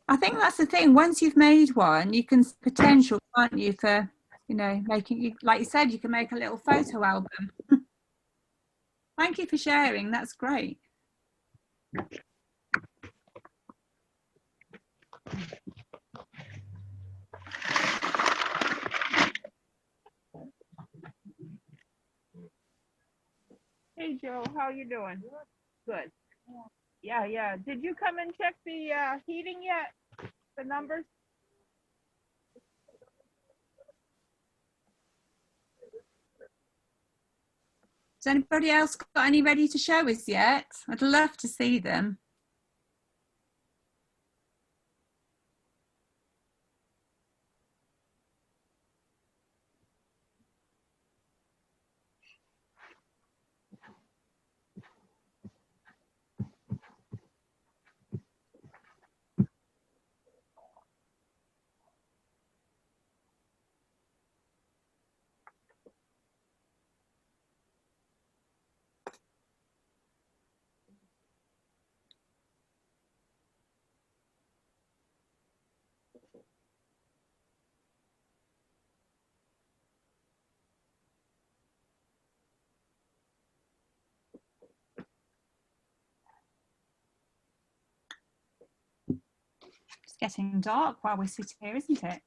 I think that's the thing. Once you've made one, you can potential, can't you, for, you know, making, like you said, you can make a little photo album. Thank you for sharing. That's great. Hey, Joe, how you doing? Good. Yeah. Did you come and check the heating yet? The numbers? Has anybody else got any ready to show us yet? I'd love to see them. It's getting dark while we sit here, isn't it?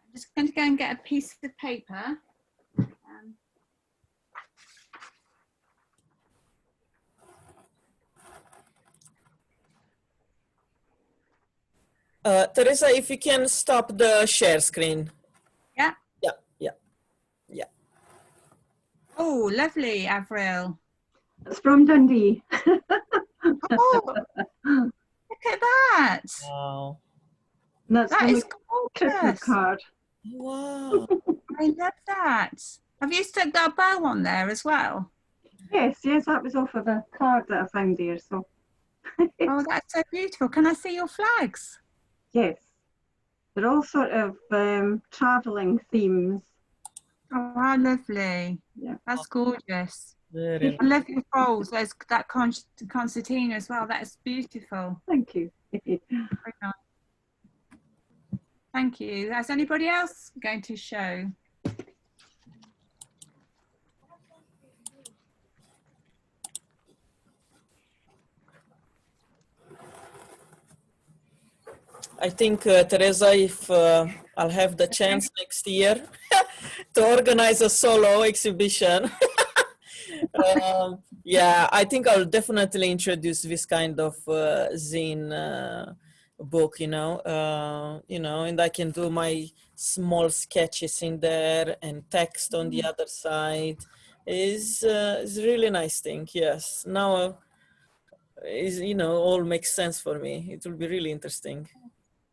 I'm just going to go and get a piece of paper. Teresa, if you can stop the share screen. Yeah. Yeah. Oh, lovely, Avril. It's from Dundee. Oh, look at that. Wow. That's That from is a Christmas gorgeous. card. Wow. I love that. Have you still got a bow on there as well? Yes, that was off of a card that I found there. So Oh, that's so beautiful. Can I see your flags? yes, they're all sort of traveling themes. Oh, how lovely. Yeah. That's gorgeous. Very I love your folds. There's that concertina as well. That is beautiful. Thank you. Very nice. Thank you. Is anybody else going to show? I think, Teresa, if I'll have the chance next year to organize a solo exhibition, yeah, I think I'll definitely introduce this kind of zine book, and I can do my small sketches in there and text on the other side. Is really nice thing. Yes, now is all makes sense for me. It will be really interesting.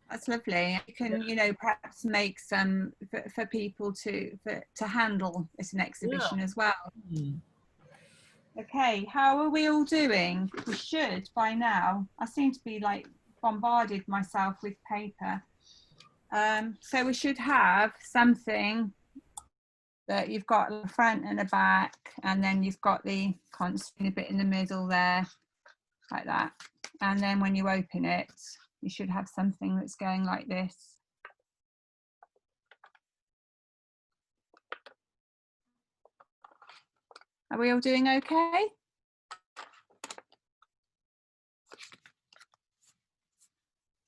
That's lovely. You can, perhaps make some for people to handle as an exhibition as well. Mm. Okay, how are we all doing? We should by now. I seem to be like bombarded myself with paper. So we should have something that you've got the front and the back, and then you've got the concertina bit in the middle there, like that. And then when you open it, you should have something that's going like this. Are we all doing okay?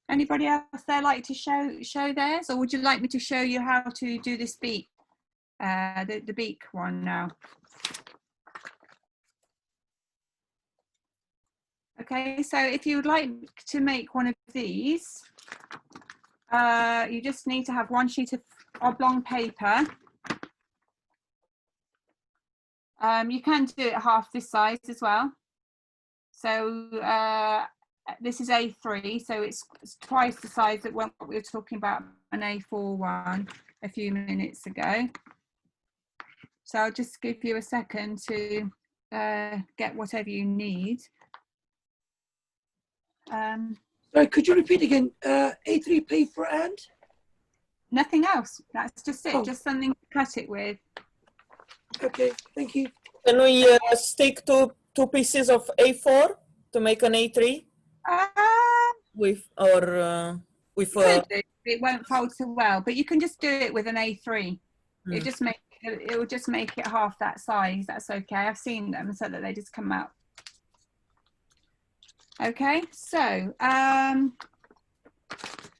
Anybody else there like to show theirs, or would you like me to show you how to do this beak, the beak one now? Okay, so if you would like to make one of these, you just need to have one sheet of oblong paper. You can do it half this size as well. So this is A3, so it's twice the size of what we were talking about, an A4 one a few minutes ago. So I'll just give you a second to get whatever you need. Sorry, could you repeat again? A3 paper and? Nothing else. That's just it. Oh. Just something to cut it with. Okay, thank you. Can we stick to two pieces of A4 to make an A3 with It won't fold so well, but you can just do it with an A3. It will just make it half that size. That's okay. I've seen them so that they just come out. Okay, so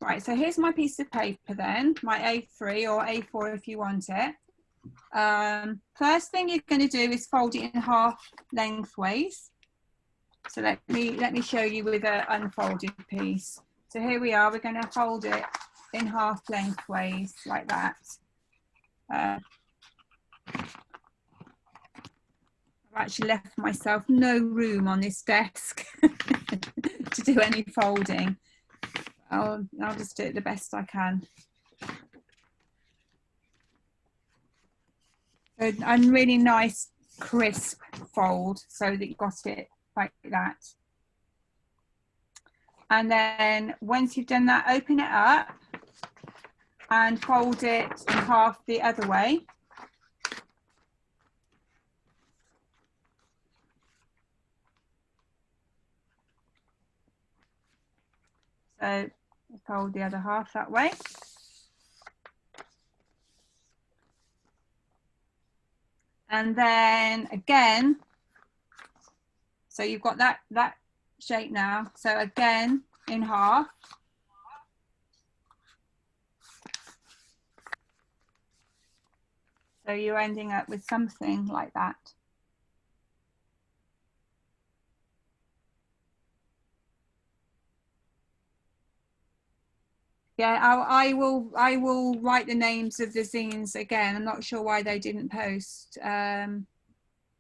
right, so here's my piece of paper then, my A3 or A4 if you want it. First thing you're going to do is fold it in half lengthways. So let me show you with an unfolded piece. So here we are, we're going to fold it in half lengthways like that. I've actually left myself no room on this desk to do any folding. I'll just do it the best I can. So a really nice crisp fold so that you got it like that. And then once you've done that, open it up and fold it in half the other way. So fold the other half that way. And then again, so you've got that shape now. So again, in half. So you're ending up with something like that. Yeah, I will write the names of the zines again. I'm not sure why they didn't post.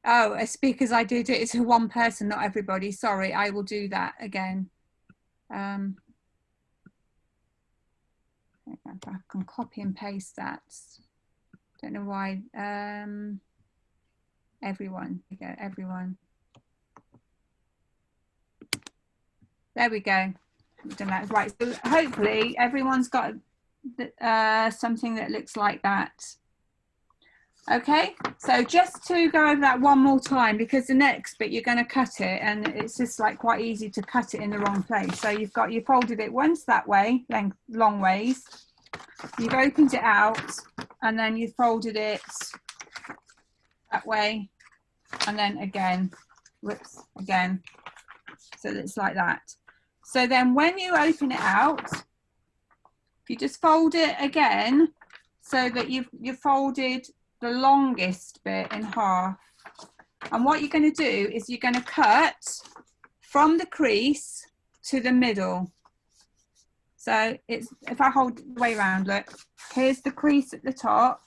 Oh, it's because I did it to one person, not everybody. Sorry, I will do that again. I can copy and paste that. Don't know why. Everyone, there we go, everyone. There we go. We've done that right. So hopefully everyone's got something that looks like that. Okay, so just to go over that one more time, because the next bit you're going to cut it, and it's just like quite easy to cut it in the wrong place. So you folded it once that way, long ways. You've opened it out, and then you folded it that way, and then again, whoops, again. So it's like that. So then when you open it out, you just fold it again, so that you've folded the longest bit in half. And what you're going to do is you're going to cut from the crease to the middle. So it's, if I hold the way around, look, here's the crease at the top.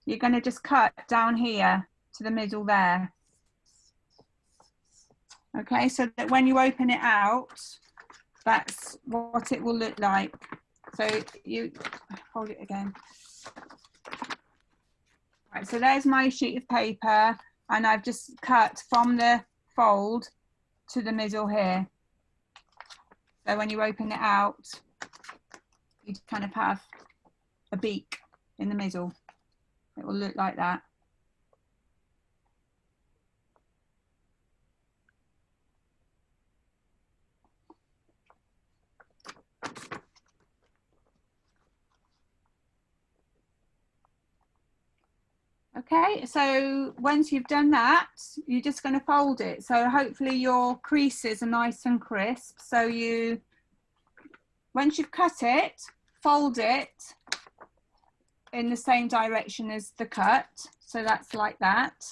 You're going to just cut down here to the middle there. Okay, so that when you open it out, that's what it will look like. So you hold it again. Right, so there's my sheet of paper, and I've just cut from the fold to the middle here. So when you open it out, you kind of have a beak in the middle. It will look like that. Okay, so once you've done that, you're just going to fold it. So hopefully your creases are nice and crisp. So once you've cut it, fold it in the same direction as the cut. So that's like that.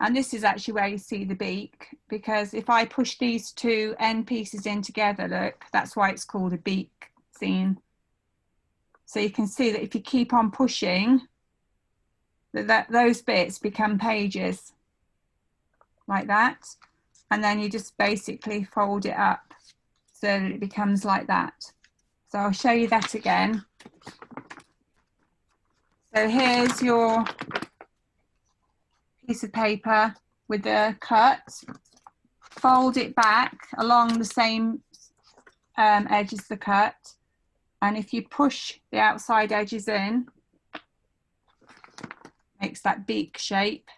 And this is actually where you see the beak, because if I push these two end pieces in together, look, that's why it's called a beak zine. So you can see that if you keep on pushing, those bits become pages like that. And then you just basically fold it up so that it becomes like that. So I'll show you that again. So here's your piece of paper with the cut. Fold it back along the same edge as the cut. And if you push the outside edges in, makes that beak shape.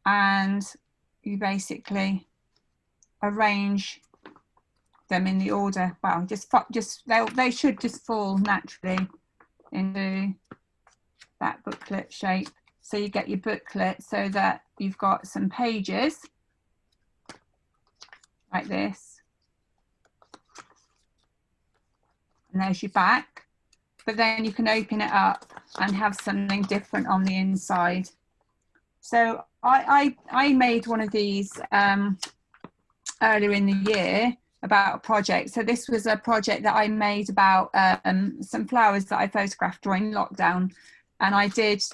And you basically arrange them in the order. Well, they should just fall naturally into that booklet shape. So you get your booklet so that you've got some pages like this. And there's your back, but then you can open it up and have something different on the inside. So I made one of these earlier in the year about a project. So this was a project that I made about some flowers that I photographed during lockdown, and I did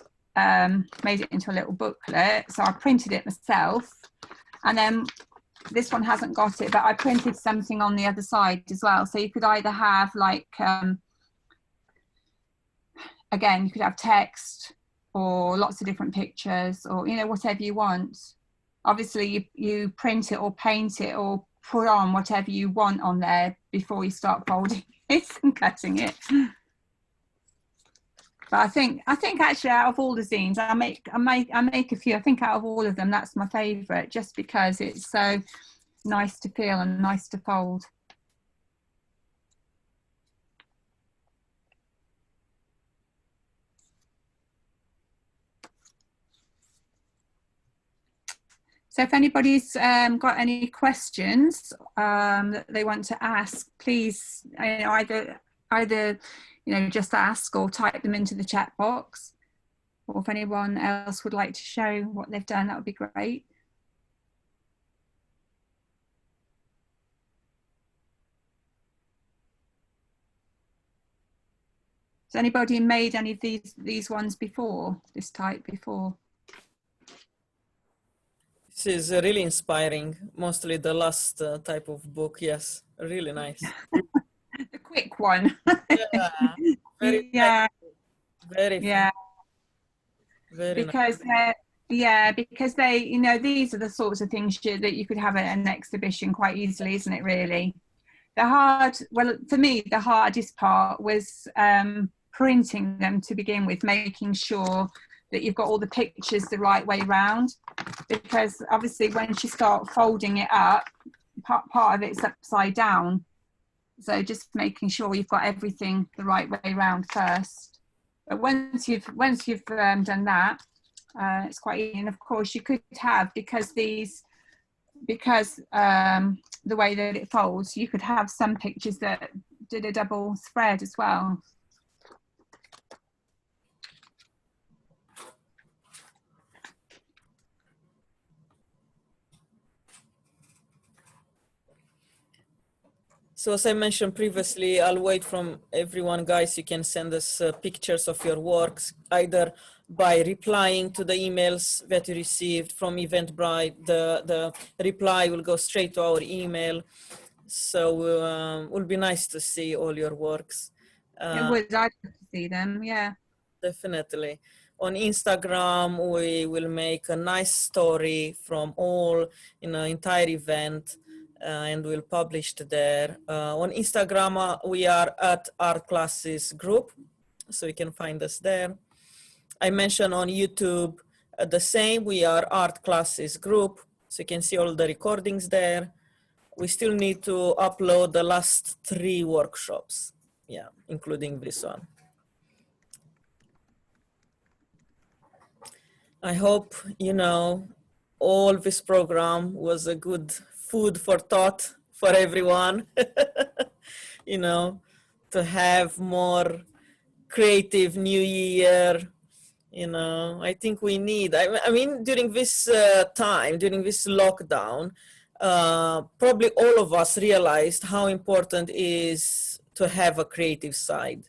made it into a little booklet. So I printed it myself, and then this one hasn't got it, but I printed something on the other side as well. So you could either have like, again, you could have text or lots of different pictures, or, you know, whatever you want. Obviously you print it or paint it or put on whatever you want on there before you start folding it and cutting it. But I think actually out of all the zines, I make a few. I think out of all of them, that's my favourite, just because it's so nice to feel and nice to fold. So if anybody's got any questions that they want to ask, please, you know, either you know, just ask or type them into the chat box. Or if anyone else would like to show what they've done, that would be great. Has anybody made any of these ones before, this type before? This is really inspiring, mostly the last type of book. Yes, really nice. The quick one. Yeah, very, Yeah, very, yeah. very nice. Because because they, you know, these are the sorts of things that you could have at an exhibition quite easily, isn't it, really? Well, for me, the hardest part was printing them to begin with, making sure that you've got all the pictures the right way round, because obviously once you start folding it up, part of it's upside down. So just making sure you've got everything the right way round first. But once you've done that, it's quite easy. And of course you could have, because the way that it folds, you could have some pictures that did a double spread as well. So as I mentioned previously, I'll wait from everyone, guys. You can send us pictures of your works, either by replying to the emails that you received from Eventbrite. The reply will go straight to our email. So it will be nice to see all your works. It would, I'd like to see them, yeah. Definitely. On Instagram, we will make a nice story from all, entire event. And we'll publish it there. On Instagram, we are at Art Classes Group, so you can find us there. I mentioned on YouTube the same, we are Art Classes Group, so you can see all the recordings there. We still need to upload the last 3 workshops, yeah, including this one. I hope, all this program was a good food for thought for everyone, to have more creative new year. I think we need, I mean, during this time, during this lockdown, probably all of us realized how important it is to have a creative side,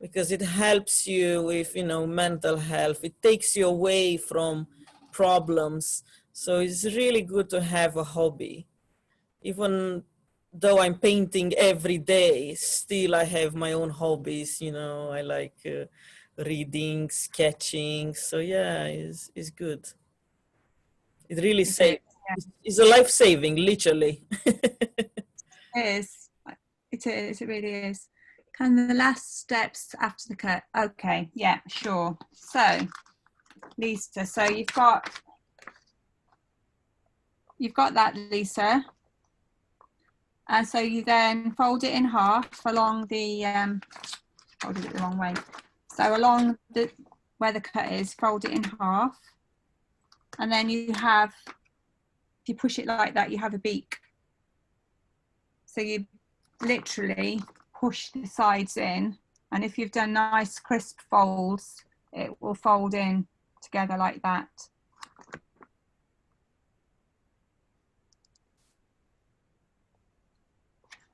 because it helps you with, mental health. It takes you away from problems. So it's really good to have a hobby. Even though I'm painting every day, still I have my own hobbies. I like reading, sketching. So yeah, it's good. It really saves. It's a life-saving, literally. It is. It really is. Kind of the last steps after the cut. Okay, yeah, sure. So, Lisa, so you've got that, Lisa. And so you then fold it in half along the, folded it the wrong way. So along where the cut is, fold it in half. And then you have, if you push it like that, you have a beak. So you literally push the sides in. And if you've done nice crisp folds, it will fold in together like that.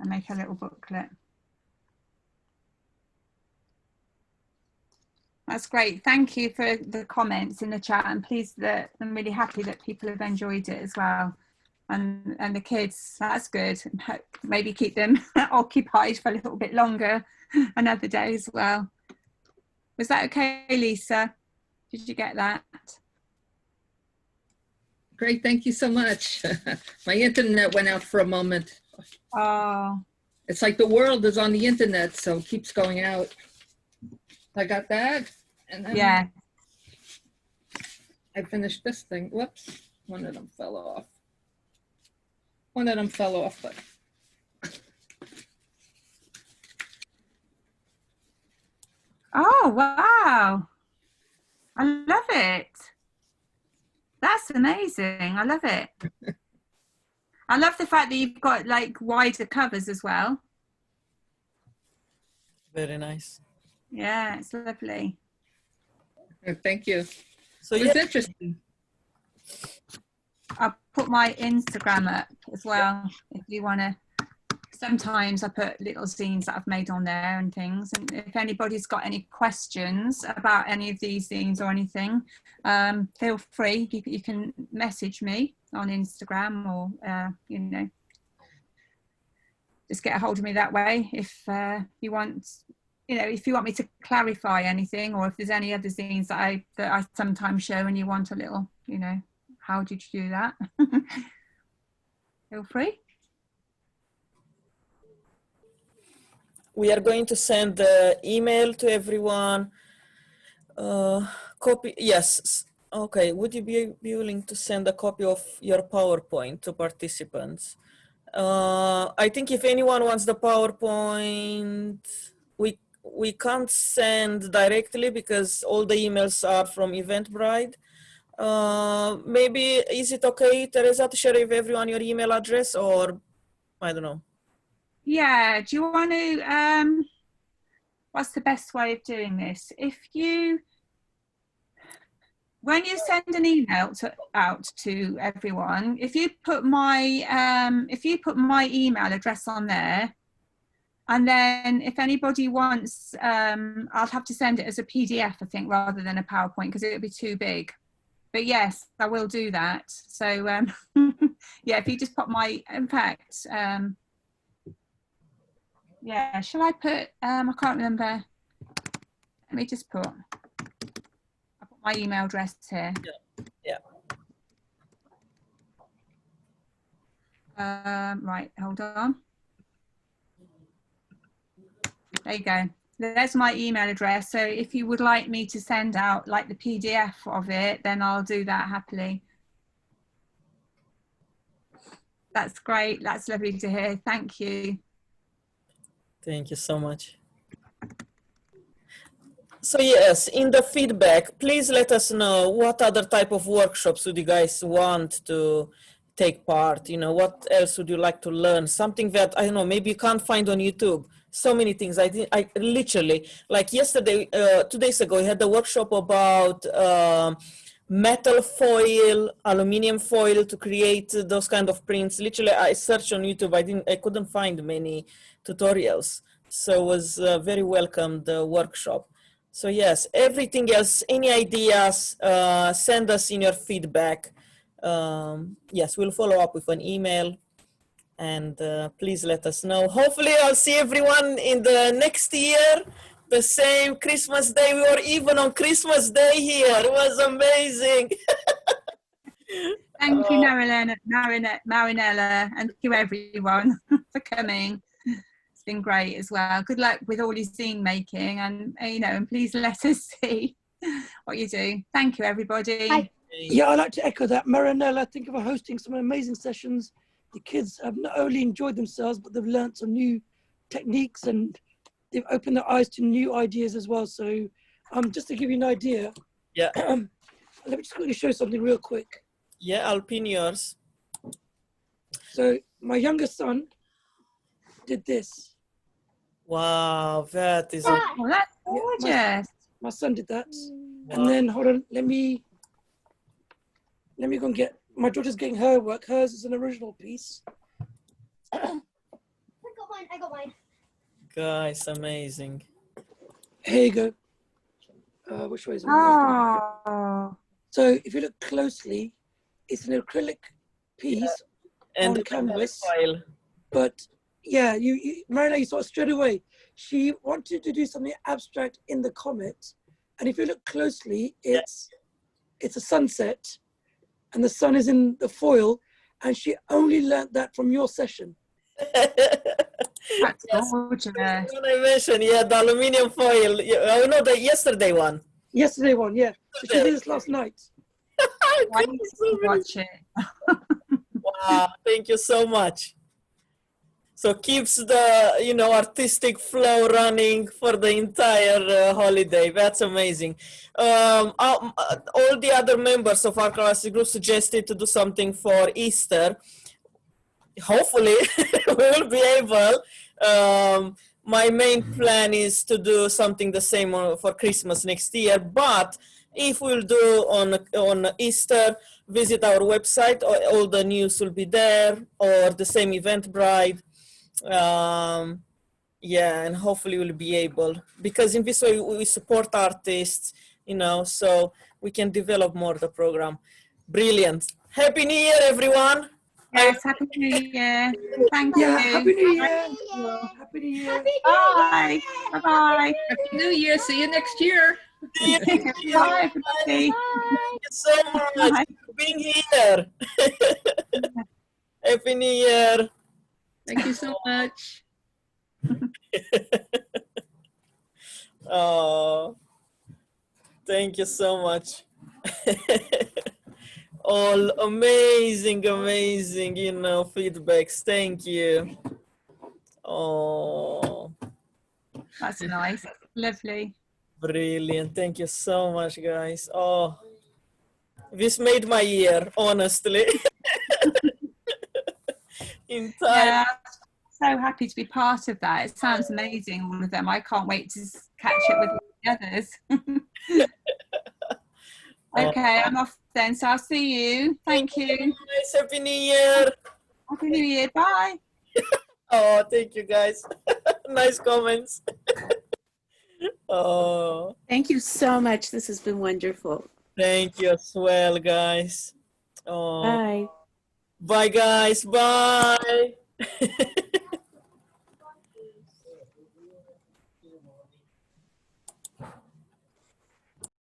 And make a little booklet. That's great. Thank you for the comments in the chat, and I'm really happy that people have enjoyed it as well. And the kids, that's good. Maybe keep them occupied for a little bit longer another day as well. Was that okay, Lisa? Did you get that? Great, thank you so much. My internet went out for a moment. Oh. It's like the world is on the internet, so it keeps going out. I got that. And then yeah. I finished this thing. Whoops, one of them fell off. One of them fell off, but. Oh, wow. I love it. That's amazing. I love it. I love the fact that you've got like wider covers as well. Very nice. Yeah, it's lovely. Thank you. So it's interesting. I'll put my Instagram up as well if you want to sometimes I put little zines that I've made on there and things. And if anybody's got any questions about any of these zines or anything, feel free. You can message me on Instagram or, you know, just get a hold of me that way if you want, you know, if you want me to clarify anything, or if there's any other zines that I sometimes show and you want a little, you know, how did you do that? Feel free. We are going to send the email to everyone. Copy, yes. Okay, would you be willing to send a copy of your PowerPoint to participants? I think if anyone wants the PowerPoint, we can't send directly because all the emails are from Eventbrite. Maybe, is it okay, Teresa, to share with everyone your email address, or I don't know? Yeah, do you want to, what's the best way of doing this? When you send an email out to everyone, if you put my email address on there, and then if anybody wants, I'll have to send it as a PDF, I think, rather than a PowerPoint, because it would be too big. But yes, I will do that. So yeah, if you just put my, in fact, yeah, shall I put, I can't remember. Let me just put my email address here. Yeah. Right, hold on. There you go. There's my email address. So if you would like me to send out like the PDF of it, then I'll do that happily. That's great. That's lovely to hear. Thank you. Thank you so much. So yes, in the feedback, please let us know what other type of workshops would you guys want to take part? You know, what else would you like to learn? Something that, I don't know, maybe you can't find on YouTube. So many things. I literally, like yesterday, 2 days ago, I had a workshop about metal foil, aluminum foil to create those kind of prints. Literally, I searched on YouTube. I couldn't find many tutorials. So it was very welcome, the workshop. So yes, everything else, any ideas, send us in your feedback. Yes, we'll follow up with an email, and please let us know. Hopefully I'll see everyone in the next year, the same Christmas Day. We were even on Christmas Day here. It was amazing. Thank you, Marinella, and thank you everyone for coming. It's been great as well. Good luck with all your zine making, and you know, and please let us see what you do. Thank you, everybody. Hi. Yeah, I'd like to echo that. Marinella, thank you for hosting some amazing sessions. The kids have not only enjoyed themselves, but they've learned some new techniques and they've opened their eyes to new ideas as well. So just to give you an idea, yeah. Let me just quickly show something real quick. Yeah, I'll pin yours. So my youngest son did this. Wow, that is oh, that's gorgeous. Yeah, my son did that. wow. And then hold on, let me go and get, my daughter's getting her work. Hers is an original piece. I got mine. Guys, amazing. Here you go. Which way is it? Oh. So if you look closely, it's an acrylic piece and on canvas. File. But yeah, Marina, you saw it straight away. She wanted to do something abstract in the comet. And if you look closely, it's a sunset. And the sun is in the foil, and she only learned that from your session. That's gorgeous. When I mentioned, yeah, the aluminium foil. I know the yesterday one. Yesterday one, yeah. So she did this last night. I need to watch it. Wow, thank you so much. So keeps the, you know, artistic flow running for the entire holiday. That's amazing. All the other members of our class group suggested to do something for Easter. Hopefully we will be able. My main plan is to do something the same for Christmas next year, but if we'll do on Easter, visit our website, all the news will be there, or the same Eventbrite. Yeah, and hopefully we'll be able, because in this way we support artists, you know, so we can develop more the program. Brilliant. Happy New Year, everyone. Yes, Happy New Year. Thank Yeah, you. Happy New Year. Happy New Year. Happy New Year. Happy New Bye. Year. Bye-bye. Happy New Year. See you next year. Thank you Bye, everybody. so much Bye. for being here. Happy New Year. Thank you so much. Oh, thank you so much. All amazing, amazing, you know, feedbacks. Thank you. Oh, That's nice. Lovely. brilliant. Thank you so much, guys. Oh, this made my year, honestly. In time. Yeah, so happy to be part of that. It sounds amazing, all of them. I can't wait to catch up with the others. Okay, I'm off then, so I'll see you. Thank you. Nice. Happy New Year. Happy New Year. Bye. Oh, thank you, guys. Nice comments. Oh, Thank you so much. This has been wonderful. thank you as well, guys. Oh, Bye. bye, guys. Bye.